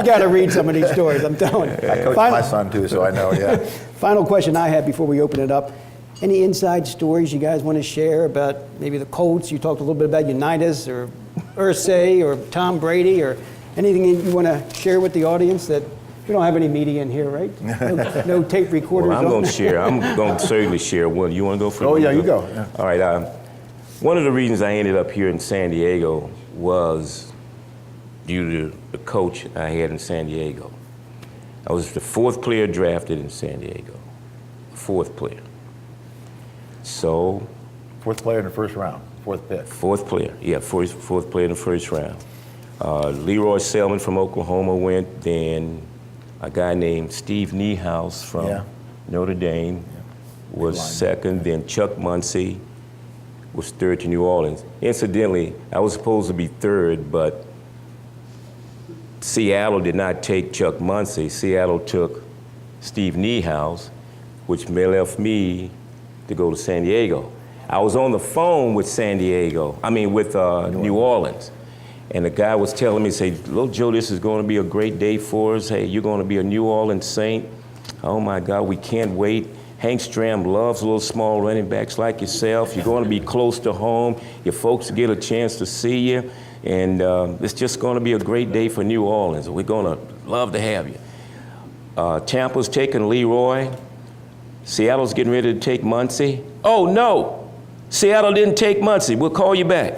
got to read some of these stories, I'm telling you. I coach my son too, so I know, yeah. Final question I have before we open it up. Any inside stories you guys want to share about maybe the Colts? You talked a little bit about Unitas or Irsay or Tom Brady, or anything you want to share with the audience that we don't have any media in here, right? No tape recorders. Well, I'm going to share. I'm going to certainly share one. You want to go first? Oh, yeah, you go. Yeah. All right. One of the reasons I ended up here in San Diego was due to the coach I had in San Diego. I was the 4th player drafted in San Diego. 4th player. So. 4th player in the first round, 4th pick. 4th player, yeah, 4th player in the first round. Leroy Selman from Oklahoma went, then a guy named Steve Niehaus from Notre Dame was second, then Chuck Muncie was third to New Orleans. Incidentally, I was supposed to be third, but Seattle did not take Chuck Muncie. Seattle took Steve Niehaus, which left me to go to San Diego. I was on the phone with New Orleans. And the guy was telling me, say, little Joe, this is going to be a great day for us. Hey, you're going to be a New Orleans Saint. Oh my God, we can't wait. Hank Stram loves little small running backs like yourself. You're going to be close to home. Your folks get a chance to see you. And it's just going to be a great day for New Orleans. We're going to love to have you. Tampa's taking Leroy. Seattle's getting ready to take Muncie. Oh, no, Seattle didn't take Muncie. We'll call you back.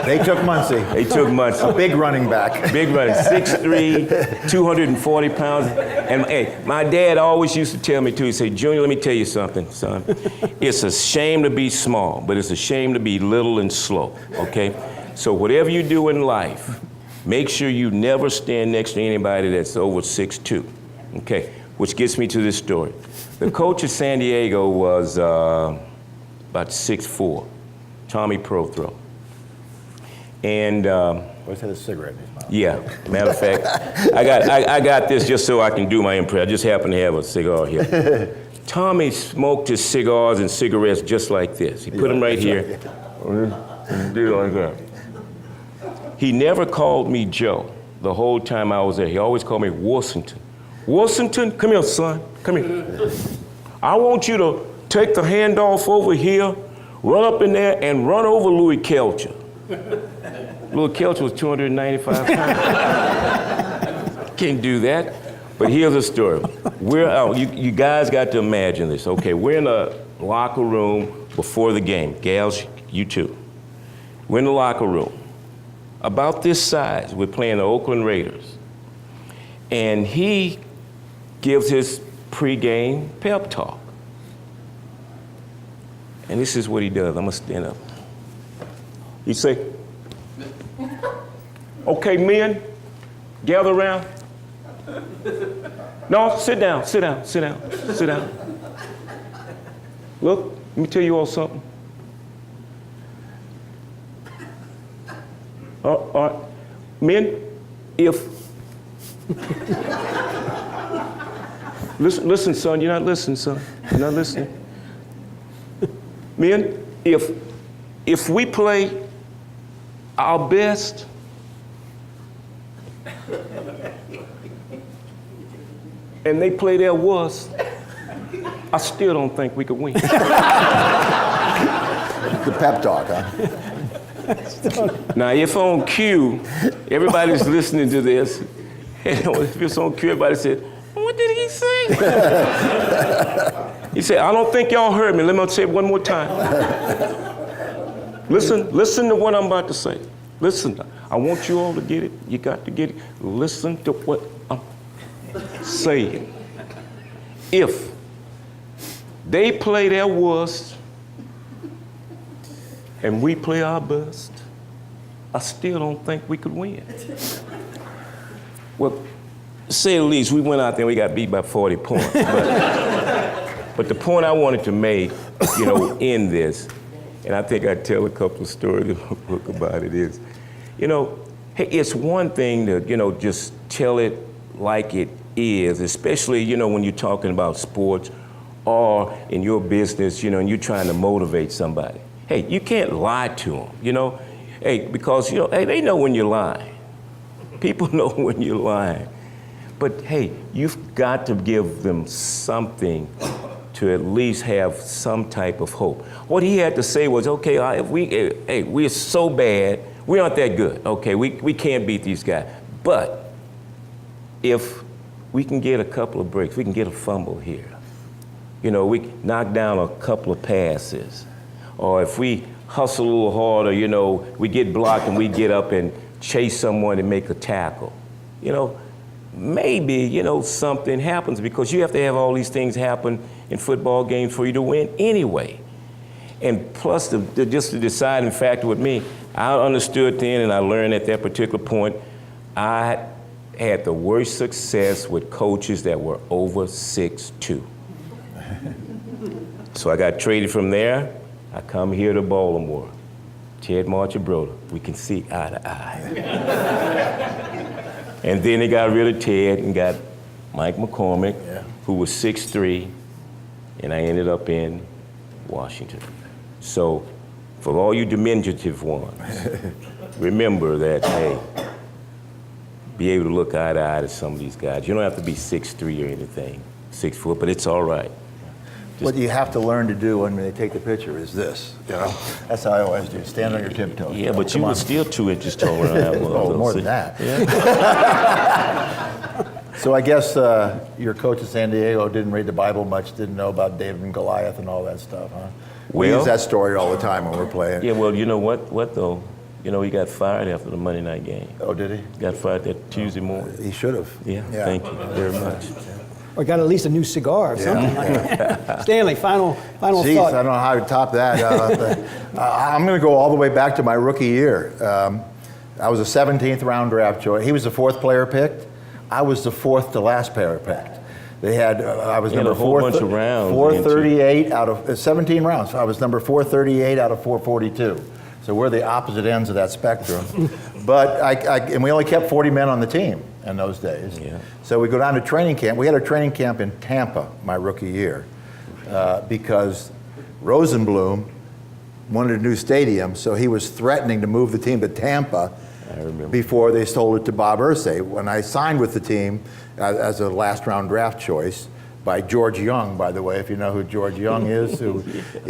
They took Muncie. They took Muncie. A big running back. Big running, 6'3", 240 pounds. And hey, my dad always used to tell me too, he said, Junior, let me tell you something, son. It's a shame to be small, but it's a shame to be little and slow, okay? So whatever you do in life, make sure you never stand next to anybody that's over 6'2", okay? Which gets me to this story. The coach of San Diego was about 6'4", Tommy Prothro. And Always had a cigarette in his mouth. yeah, matter of fact, I got this just so I can do my impression. I just happen to have a cigar here. Tommy smoked his cigars and cigarettes just like this. He put them right here. Do like that. He never called me Joe the whole time I was there. He always called me Washington. Washington, come here, son. Come here. I want you to take the handoff over here, run up in there, and run over Louis Kelcher. Louis Kelcher was 295 pounds. Can't do that. But here's the story. You guys got to imagine this. Okay, we're in a locker room before the game. Gals, you too. We're in the locker room. About this size, we're playing the Oakland Raiders. And he gives his pregame pep talk. And this is what he does. I'm gonna stand up. He say, okay, men, gather around. No, sit down. Look, let me tell you all something. All right. Men, if listen, son, you're not listening, son. You're not listening. Men, if we play our best, and they play their worst, I still don't think we could win. The pep talk, huh? Now, if on cue, everybody's listening to this, if it's on cue, everybody said, what did he say? He said, I don't think y'all heard me. Let me say it one more time. Listen to what I'm about to say. Listen, I want you all to get it. You got to get it. Listen to what I'm saying. If they play their worst and we play our best, I still don't think we could win. Well, to say the least, we went out there and we got beat by 40 points. But the point I wanted to make, in this, and I think I tell a couple of stories in the book about it is, hey, it's one thing to, just tell it like it is, especially, when you're talking about sports or in your business, and you're trying to motivate somebody. Hey, you can't lie to them, Hey, because, hey, they know when you're lying. People know when you're lying. But hey, you've got to give them something to at least have some type of hope. What he had to say was, okay, we're so bad, we aren't that good. Okay, we can't beat these guys. But if we can get a couple of breaks, we can get a fumble here. We knock down a couple of passes. Or if we hustle a little harder, we get blocked and we get up and chase someone and make a tackle. Maybe, something happens because you have to have all these things happen in football games for you to win anyway. And plus, just the deciding factor with me, I understood then and I learned at that particular point, I had the worst success with coaches that were over 6'2". So I got traded from there. I come here to Baltimore. Ted Marchibroda, we can see eye to eye. And then they got rid of Ted and got Mike McCormick, who was 6'3", and I ended up in Washington. So For all you diminutive ones, remember that, hey, be able to look eye to eye to some of these guys. You don't have to be 6'3" or anything, 6 foot, but it's all right. What you have to learn to do when they take the picture is this, That's how I always do, stand on your tiptoes. Yeah, but you were still 2 inches taller than I was. Oh, more than that. Yeah. So I guess your coach at San Diego didn't read the Bible much, didn't know about David and Goliath and all that stuff, huh? We Well- use that story all the time when we're playing. Yeah, well, you know what though? He got fired after the Monday night game. Oh, did he? Got fired that Tuesday morning. He should have. Yeah, thank you very much. Or got at least a new cigar or something like that. Stanley, final Jeez, thought. I don't know how to top that. I'm going to go all the way back to my rookie year. I was a 17th round draft choice. He was the 4th player picked. I was the 4th to last player picked. They had, I was number a whole bunch of rounds, 438 out of 17 rounds. I was number 438 out of 442. So we're the opposite ends of that spectrum. But and we only kept 40 men on the team in those days. Yeah. So we go down to training camp. We had a training camp in Tampa my rookie year because Rosenblum wanted a new stadium, so he was threatening to move the team to Tampa before they sold it to Bob Irsay. When I signed with the team as a last round draft choice by George Young, by the way, if you know who George Young is.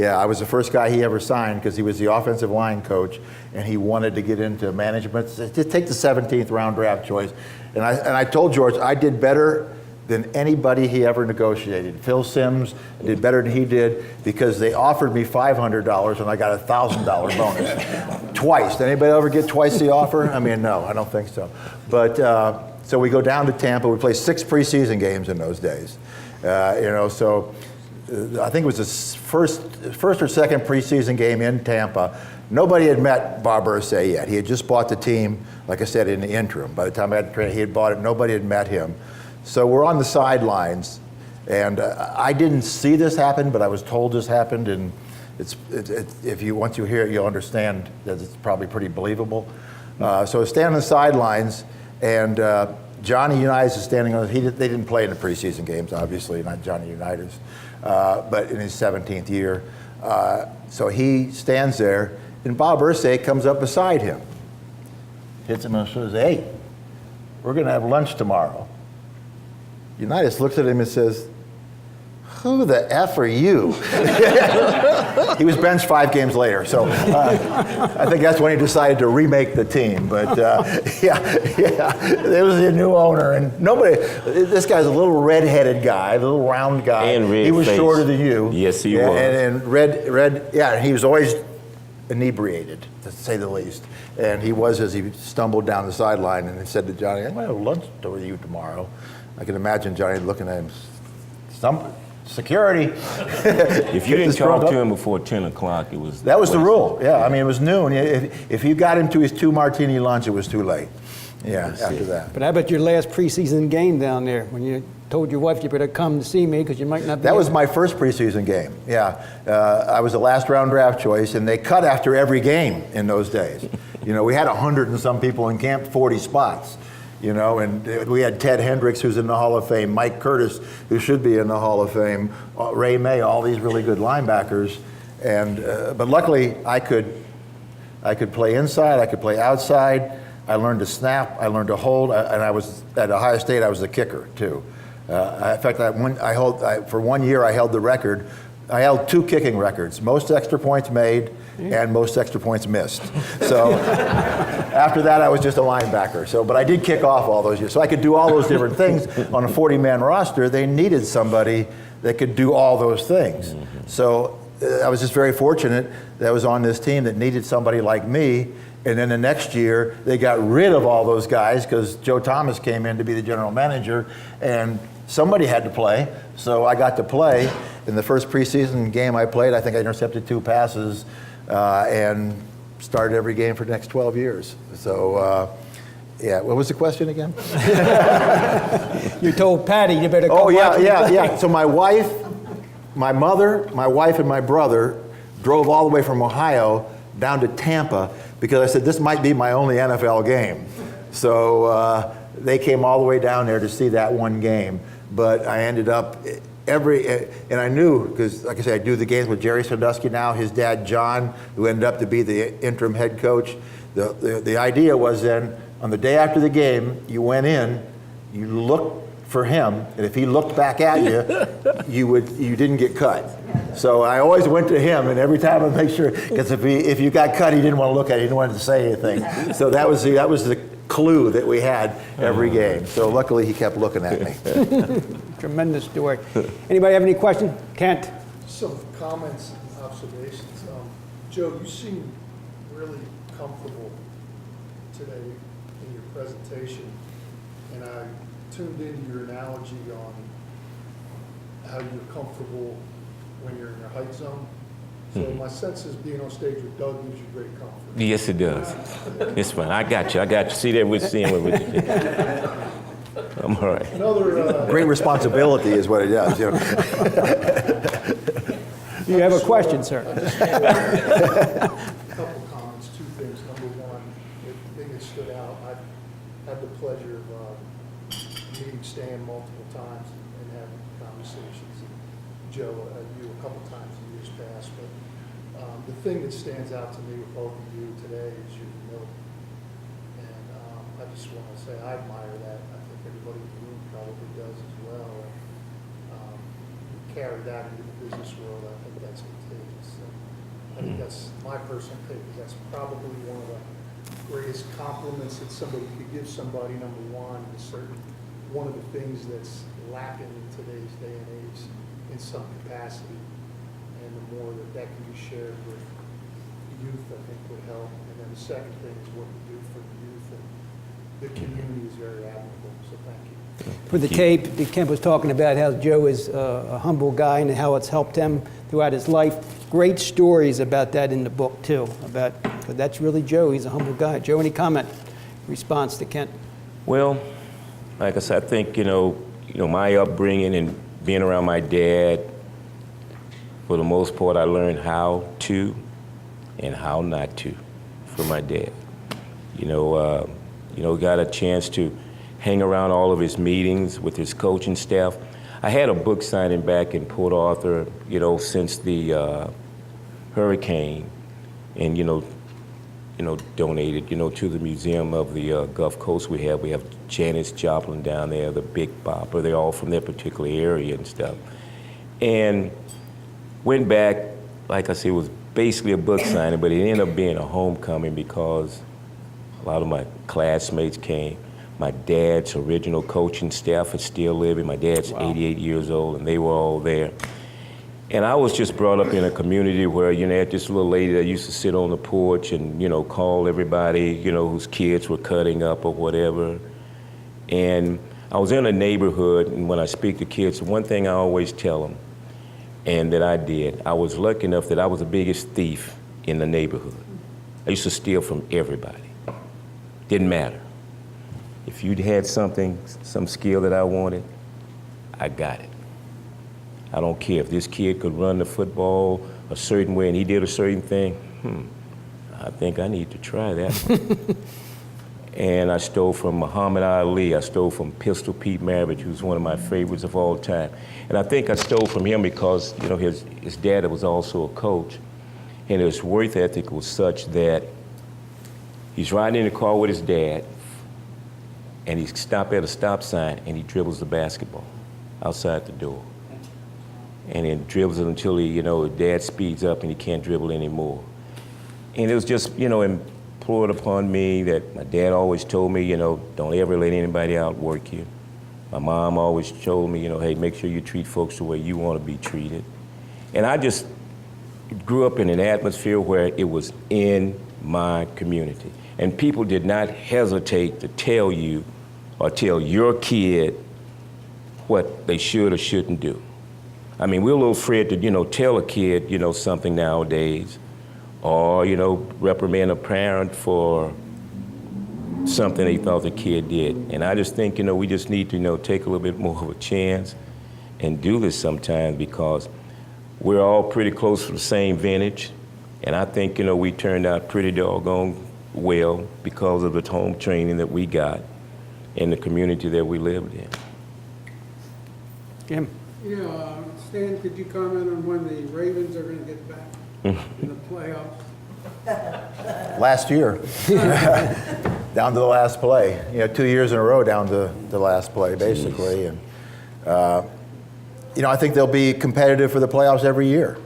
I was the first guy he ever signed because he was the offensive line coach and he wanted to get into management. Just take the 17th round draft choice. And I told George I did better than anybody he ever negotiated. Phil Simms did better than he did because they offered me $500 and I got a $1,000 bonus. Twice. Did anybody ever get twice the offer? I mean, no, I don't think so. But so we go down to Tampa. We play 6 preseason games in those days. So I think it was the first or second preseason game in Tampa. Nobody had met Bob Irsay yet. He had just bought the team, like I said, in the interim. By the time I had trained, he had bought it. Nobody had met him. So we're on the sidelines, and I didn't see this happen, but I was told this happened. And once you hear it, you'll understand that it's probably pretty believable. So I stand on the sidelines, and Johnny Unitas is standing on. They didn't play in the preseason games, obviously, not Johnny Unitas, but in his 17th year. So he stands there, and Bob Irsay comes up beside him, hits him and says, "Hey, we're going to have lunch tomorrow." Unitas looks at him and says, "Who the F are you?" He was benched 5 games later, so I think that's when he decided to remake the team. But there was a new owner, and this guy's a little red-headed guy, a little round guy. And red he was face. shorter than you. Yes, he was. And red, and he was always inebriated, to say the least. And he was as he stumbled down the sideline and he said to Johnny, "I'm going to have lunch with you tomorrow." I can imagine Johnny looking at him, security. If you didn't talk to him before 10 o'clock, it was... That was the rule, yeah. I mean, it was noon. If you got him to his 2-martini lunch, it was too late. Yeah, after that. But how about your last preseason game down there when you told your wife you better come to see me because you might not be... That was my first preseason game, yeah. I was a last round draft choice, and they cut after every game in those days. We had 100 and some people in camp, 40 spots. And we had Ted Hendricks, who's in the Hall of Fame, Mike Curtis, who should be in the Hall of Fame, Ray May, all these really good linebackers. And but luckily, I could play inside, I could play outside. I learned to snap, I learned to hold, and I was at Ohio State. I was the kicker too. In fact, for 1 year, I held the record. I held 2 kicking records: most extra points made and most extra points missed. So after that, I was just a linebacker. But I did kick off all those years. So I could do all those different things. On a 40-man roster, they needed somebody that could do all those things. So I was just very fortunate that I was on this team that needed somebody like me. And then the next year, they got rid of all those guys because Joe Thomas came in to be the general manager, and somebody had to play. So I got to play. In the first preseason game I played, I think I intercepted 2 passes and started every game for the next 12 years. So, what was the question again? You told Patty you better come. Oh, yeah. So my wife, my mother, my wife, and my brother drove all the way from Ohio down to Tampa because I said, this might be my only NFL game. So they came all the way down there to see that one game. But I ended up and I knew, because like I said, I do the games with Jerry Sandusky now, his dad John, who ended up to be the interim head coach. The idea was then, on the day after the game, you went in, you looked for him, and if he looked back at you, you didn't get cut. So I always went to him, and every time I'd make sure, because if you got cut, he didn't want to look at it, he didn't want to say anything. So that was the clue that we had every game. So luckily he kept looking at me. Tremendous story. Anybody have any questions? Kent? Some comments and observations. Joe, you seem really comfortable today in your presentation, and I tuned into your analogy on how you're comfortable when you're in your height zone. So my sense is being on stage with Doug gives you great comfort. Yes, it does. It's fine. I got you. See that we're seeing what we're doing. I'm all right. Another, Great responsibility is what it does. You know. You have a question, sir? a couple comments, two things. Number one, the thing that stood out, I've had the pleasure of meeting Stan multiple times and having conversations, and Joe, you a couple times in years past, but the thing that stands out to me with both of you today is your humility. And I just want to say I admire that. I think everybody in the room probably does as well. And you carry that into the business world. I think that's contagious. And I think that's my personal take, is that's probably one of the greatest compliments that somebody could give somebody. Number one, is certainly one of the things that's lacking in today's day and age in some capacity. And the more that can be shared with youth, I think would help. And then the second thing is what you do for the youth, and the community is very admirable, so thank you. For the tape, Kent was talking about how Joe is a humble guy and how it's helped him throughout his life. Great stories about that in the book, too. Because that's really Joe. He's a humble guy. Joe, any comment, response to Kent? Well, like I said, I think, my upbringing and being around my dad, for the most part, I learned how to and how not to from my dad. Got a chance to hang around all of his meetings with his coaching staff. I had a book signing back in Port Arthur, since the hurricane, and donated, to the Museum of the Gulf Coast. We have Janis Joplin down there, the Big Bopper. They're all from that particular area and stuff. And went back, like I said, it was basically a book signing, but it ended up being a homecoming because a lot of my classmates came. My dad's original coaching staff is still living. My dad's 88 years old, and they were all there. And I was just brought up in a community where, had this little lady that used to sit on the porch and, call everybody, whose kids were cutting up or whatever. And I was in a neighborhood, and when I speak to kids, the one thing I always tell them, and that I did, I was lucky enough that I was the biggest thief in the neighborhood. I used to steal from everybody. Didn't matter. If you'd had some skill that I wanted, I got it. I don't care if this kid could run the football a certain way and he did a certain thing, I think I need to try that. And I stole from Muhammad Ali. I stole from Pistol Pete Maravich, who's one of my favorites of all time. And I think I stole from him because, his dad was also a coach, and his work ethic was such that he's riding in the car with his dad, and he stopped at a stop sign, and he dribbles the basketball outside the door. And then dribbles it until dad speeds up and he can't dribble anymore. And it was just, implored upon me that my dad always told me, don't ever let anybody outwork you. My mom always told me, hey, make sure you treat folks the way you want to be treated. And I just grew up in an atmosphere where it was in my community. And people did not hesitate to tell you or tell your kid what they should or shouldn't do. I mean, we're a little afraid to, tell a kid, something nowadays, or, reprimand a parent for something they thought the kid did. And I just think, we just need to, take a little bit more of a chance and do this sometimes because we're all pretty close to the same vintage. And I think, we turned out pretty doggone well because of the home training that we got in the community that we lived in. Jim? Yeah, Stan, could you comment on when the Ravens are going to get back in the playoffs? Last year, down to the last play. 2 years in a row down to the last play, basically. And I think they'll be competitive for the playoffs every year.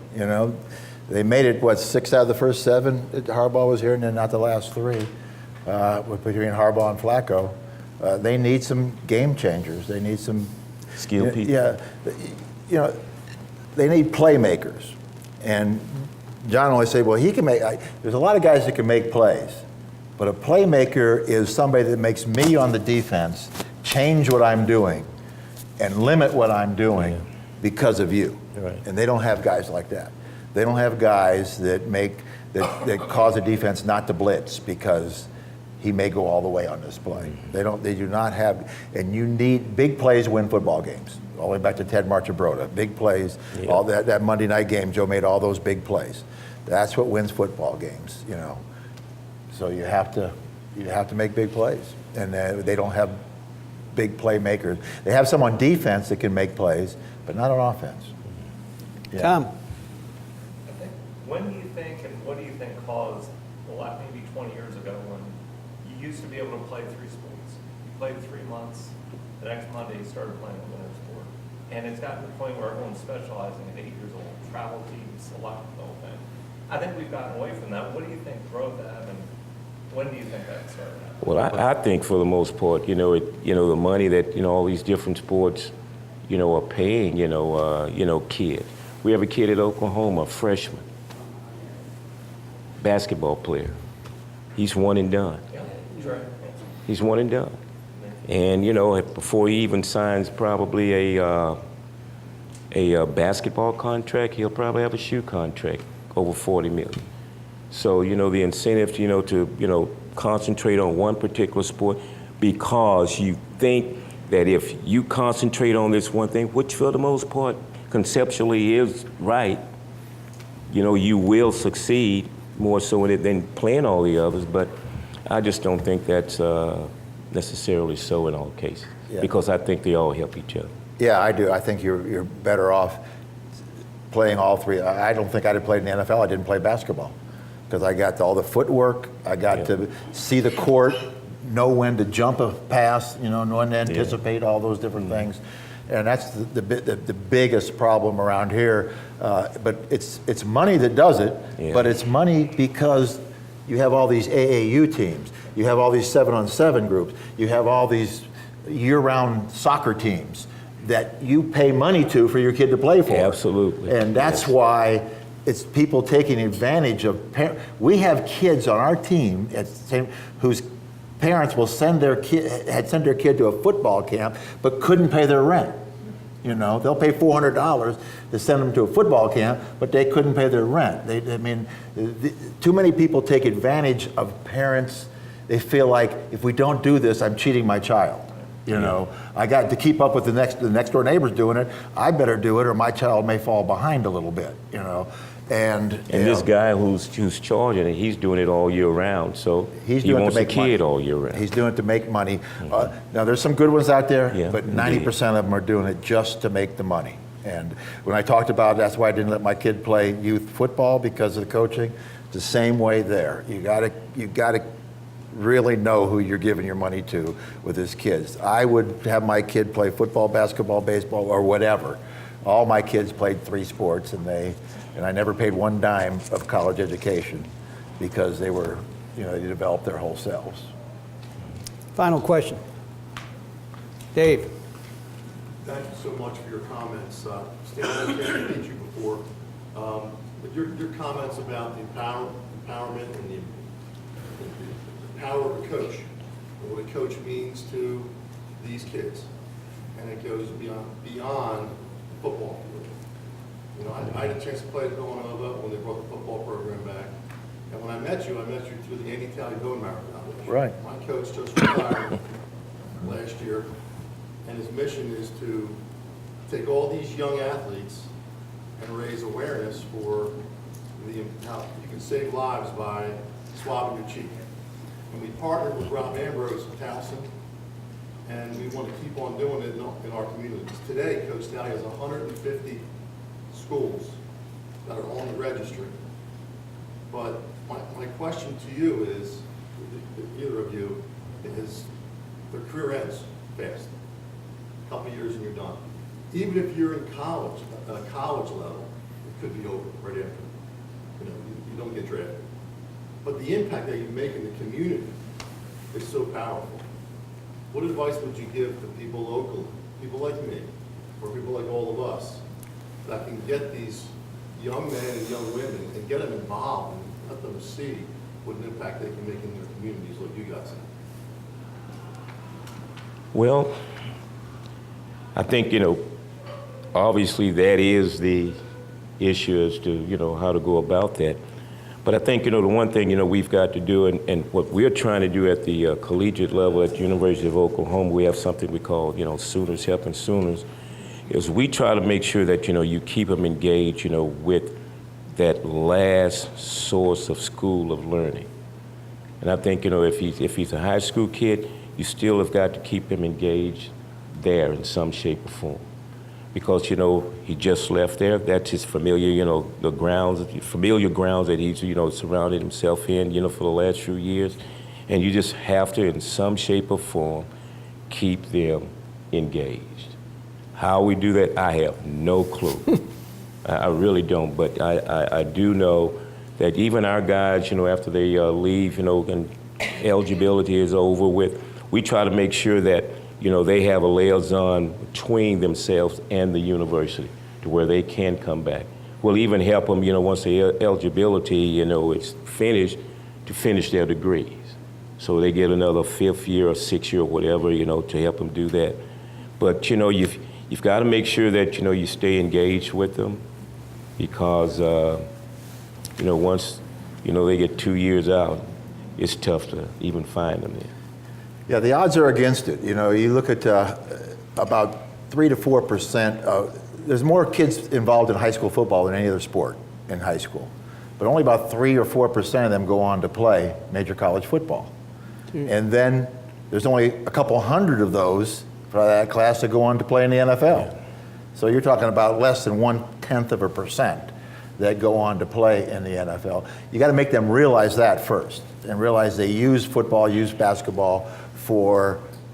They made it 6 out of the first 7. Harbaugh was here, and then not the last 3. Between Harbaugh and Flacco, they need some game changers. They need some Skilled people. Yeah, they need playmakers, and John always say, well, he can make. There's a lot of guys that can make plays, but a playmaker is somebody that makes me on the defense change what I'm doing and limit what I'm doing because of you. Right. And they don't have guys like that. They don't have guys that that cause a defense not to blitz because he may go all the way on this play. They do not have, and you need big plays to win football games. All the way back to Ted Marchibroda, big plays. Yeah. All that Monday night game, Joe made all those big plays. That's what wins football games, So you have to make big plays, and they don't have big playmakers. They have some on defense that can make plays, but not on offense. Yeah. Tom, I think, when do you think, and what do you think caused, maybe 20 years ago, when you used to be able to play 3 sports? You played 3 months, the next Monday you started playing a winter sport. And it's gotten to the point where everyone's specializing at 8 years old, travel teams, select the whole thing. I think we've gotten away from that. What do you think drove that, and when do you think that started happening? Well, I think for the most part, the money that all these different sports, are paying, kids. We have a kid at Oklahoma, a freshman, basketball player. He's one and done. Yeah, that's right. He's one and done. And before he even signs probably a basketball contract, he'll probably have a shoe contract over $40 million. So the incentive, to concentrate on one particular sport, because you think that if you concentrate on this one thing, which for the most part conceptually is right, you will succeed more so in it than playing all the others. But I just don't think that's necessarily so in all cases, because I think they all help each other. Yeah, I do. I think you're better off playing all 3. I don't think I'd have played in the NFL. I didn't play basketball because I got all the footwork. I got to see the court, know when to jump a pass, know when to anticipate all those different things. And that's the biggest problem around here. But it's money that does it, but it's money because you have all these AAU teams. You have all these 7-on-7 groups. You have all these year-round soccer teams that you pay money to for your kid to play for. Absolutely. And that's why it's people taking advantage of. We have kids on our team whose parents will send their kid to a football camp, but couldn't pay their rent. They'll pay $400 to send them to a football camp, but they couldn't pay their rent. Too many people take advantage of parents. They feel like if we don't do this, I'm cheating my child. I got to keep up with the next door neighbor's doing it. I better do it, or my child may fall behind a little bit. And this guy who's charging it, he's doing it all year round. So he wants a kid all year round. He's doing it to make money. Now there's some good ones out there, but 90% of them are doing it just to make the money. And when I talked about it, that's why I didn't let my kid play youth football because of the coaching. It's the same way there. You gotta really know who you're giving your money to with his kids. I would have my kid play football, basketball, baseball, or whatever. All my kids played 3 sports, and I never paid one dime of college education because they developed their whole selves. final question. Dave. Thank you so much for your comments. Stan, I can't meet you before, but your comments about the empowerment and the power of a coach, and what a coach means to these kids, and it goes beyond football field. I had a chance to play at Villanova when they brought the football program back, and when I met you through the Andy Talley Bone Marrow Foundation. Right. My coach just retired last year, and his mission is to take all these young athletes and raise awareness for how you can save lives by swabbing your cheek. And we partnered with Rob Ambrose of Towson, and we want to keep on doing it in our communities. Today, Coach Staley has 150 schools that are on the registry. But my question to you is, either of you, is their career ends fast. A couple of years and you're done. Even if you're in college, at a college level, it could be over right after. You don't get drafted. But the impact that you make in the community is so powerful. What advice would you give to people locally, people like me, or people like all of us, that can get these young men and young women and get them involved and let them see what an impact they can make in their communities like you guys have? Well, I think, obviously that is the issue as to, how to go about that. But I think, the one thing, we've got to do, and what we're trying to do at the collegiate level at the University of Oklahoma, we have something we call, Sooners Helping Sooners, is we try to make sure that, you keep them engaged, with that last source of school of learning. And I think, if he's a high school kid, you still have got to keep him engaged there in some shape or form. Because, he just left there. That's his familiar, familiar grounds that he's, surrounded himself in, for the last few years. And you just have to, in some shape or form, keep them engaged. How we do that, I have no clue. I really don't, but I do know that even our guys, after they leave, and eligibility is over with, we try to make sure that, they have a liaison between themselves and the university to where they can come back. We'll even help them, once the eligibility, is finished, to finish their degrees. So they get another 5th year or 6th year or whatever, to help them do that. But, you've got to make sure that, you stay engaged with them because, once, they get 2 years out, it's tough to even find them there. Yeah, the odds are against it. You look at about 3 to 4%. There's more kids involved in high school football than any other sport in high school. But only about 3 or 4% of them go on to play major college football. And then there's only a couple hundred of those for that class that go on to play in the NFL. So you're talking about less than 1/10% that go on to play in the NFL. You got to make them realize that first and realize they use football, use basketball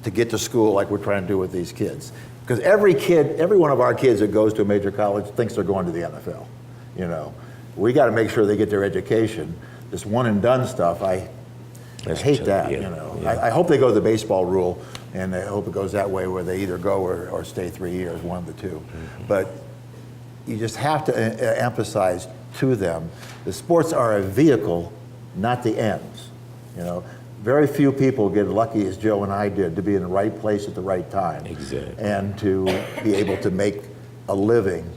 to get to school like we're trying to do with these kids. Because every one of our kids that goes to a major college thinks they're going to the NFL. We got to make sure they get their education. This one and done stuff, I hate that. Yeah. I hope they go to the baseball rule, and I hope it goes that way where they either go or stay 3 years, one of the two. Mm-hmm. But you just have to emphasize to them the sports are a vehicle, not the ends. Very few people get lucky as Joe and I did to be in the right place at the right time. Exactly. And to be able to make a living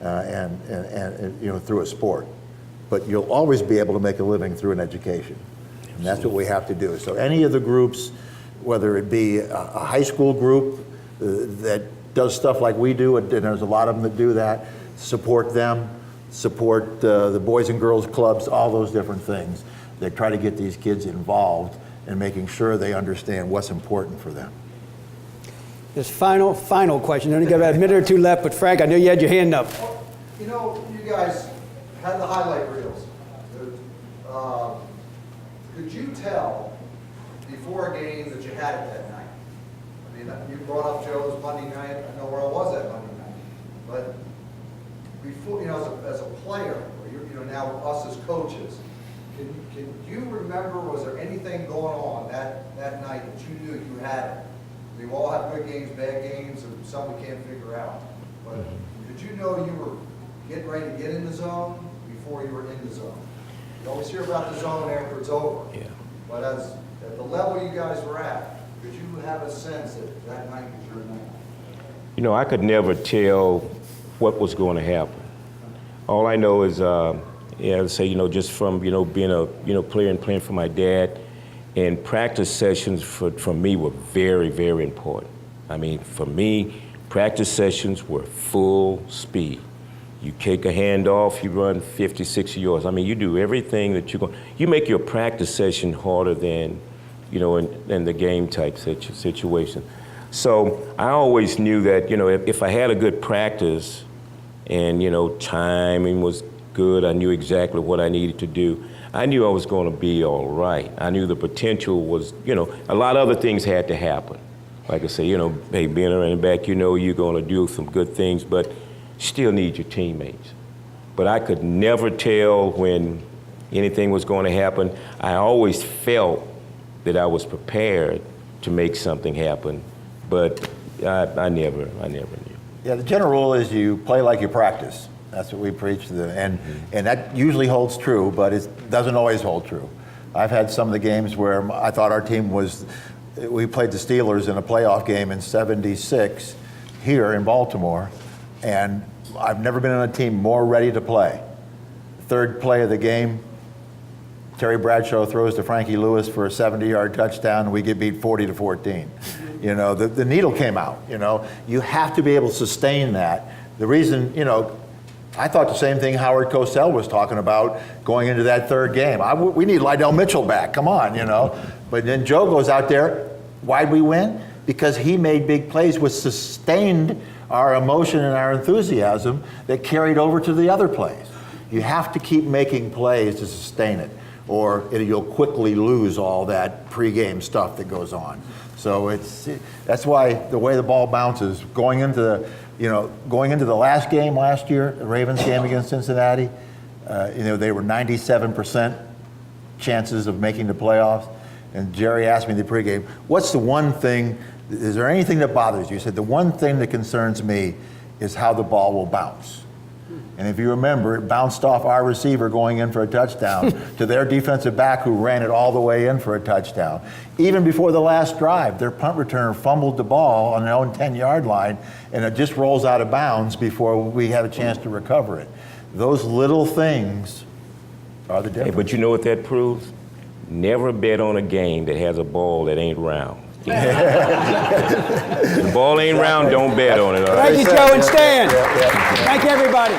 and through a sport. But you'll always be able to make a living through an education. And that's what we have to do. So any of the groups, whether it be a high school group that does stuff like we do, and there's a lot of them that do that, support them, support the Boys and Girls Clubs, all those different things. They try to get these kids involved and making sure they understand what's important for them. This final question. Only got about a minute or two left, but Frank, I know you had your hand up. You guys had the highlight reels. Could you tell before a game that you had it that night? I mean, you brought up Joe's Monday night. I know where I was that Monday night. But before, as a player, or now us as coaches, can you remember, was there anything going on that night that you knew you had it? We all have good games, bad games, and some we can't figure out. But did you know you were getting ready to get in the zone before you were in the zone? You always hear about the zone after it's over. Yeah. But at the level you guys were at, could you have a sense that that night was your night? I could never tell what was going to happen. All I know is, just from, being a, player and playing for my dad, and practice sessions for me were very, very important. I mean, for me, practice sessions were full speed. You kick a hand off, you run 50, 60 yards. I mean, you do everything that you make your practice session harder than, in the game type situation. So I always knew that, if I had a good practice and, timing was good, I knew exactly what I needed to do. I knew I was going to be all right. I knew the potential was, a lot of other things had to happen. Like I say, hey, being a running back, you're going to do some good things, but you still need your teammates. But I could never tell when anything was going to happen. I always felt that I was prepared to make something happen, but I never knew. Yeah, the general rule is you play like you practice. That's what we preach, and that usually holds true, but it doesn't always hold true. I've had some of the games where I thought our team we played the Steelers in a playoff game in '76 here in Baltimore, and I've never been on a team more ready to play. Third play of the game, Terry Bradshaw throws to Frankie Lewis for a 70-yard touchdown, and we get beat 40-14. The needle came out. You have to be able to sustain that. The reason, I thought the same thing Howard Cosell was talking about going into that third game. We need Lydell Mitchell back, come on, But then Joe goes out there. Why'd we win? Because he made big plays which sustained our emotion and our enthusiasm that carried over to the other plays. You have to keep making plays to sustain it, or you'll quickly lose all that pregame stuff that goes on. So that's why the way the ball bounces, going into the last game last year, the Ravens game against Cincinnati, they were 97% chances of making the playoffs. And Jerry asked me in the pregame, what's the one thing, is there anything that bothers you? He said, the one thing that concerns me is how the ball will bounce. And if you remember, it bounced off our receiver going in for a touchdown to their defensive back who ran it all the way in for a touchdown. Even before the last drive, their punt returner fumbled the ball on their own 10-yard line, and it just rolls out of bounds before we have a chance to recover it. Those little things are the difference. Hey, but you know what that proves? Never bet on a game that has a ball that ain't round. The ball ain't round, don't bet on it. All right? Thank you, Joe and Stan. Thank you, everybody.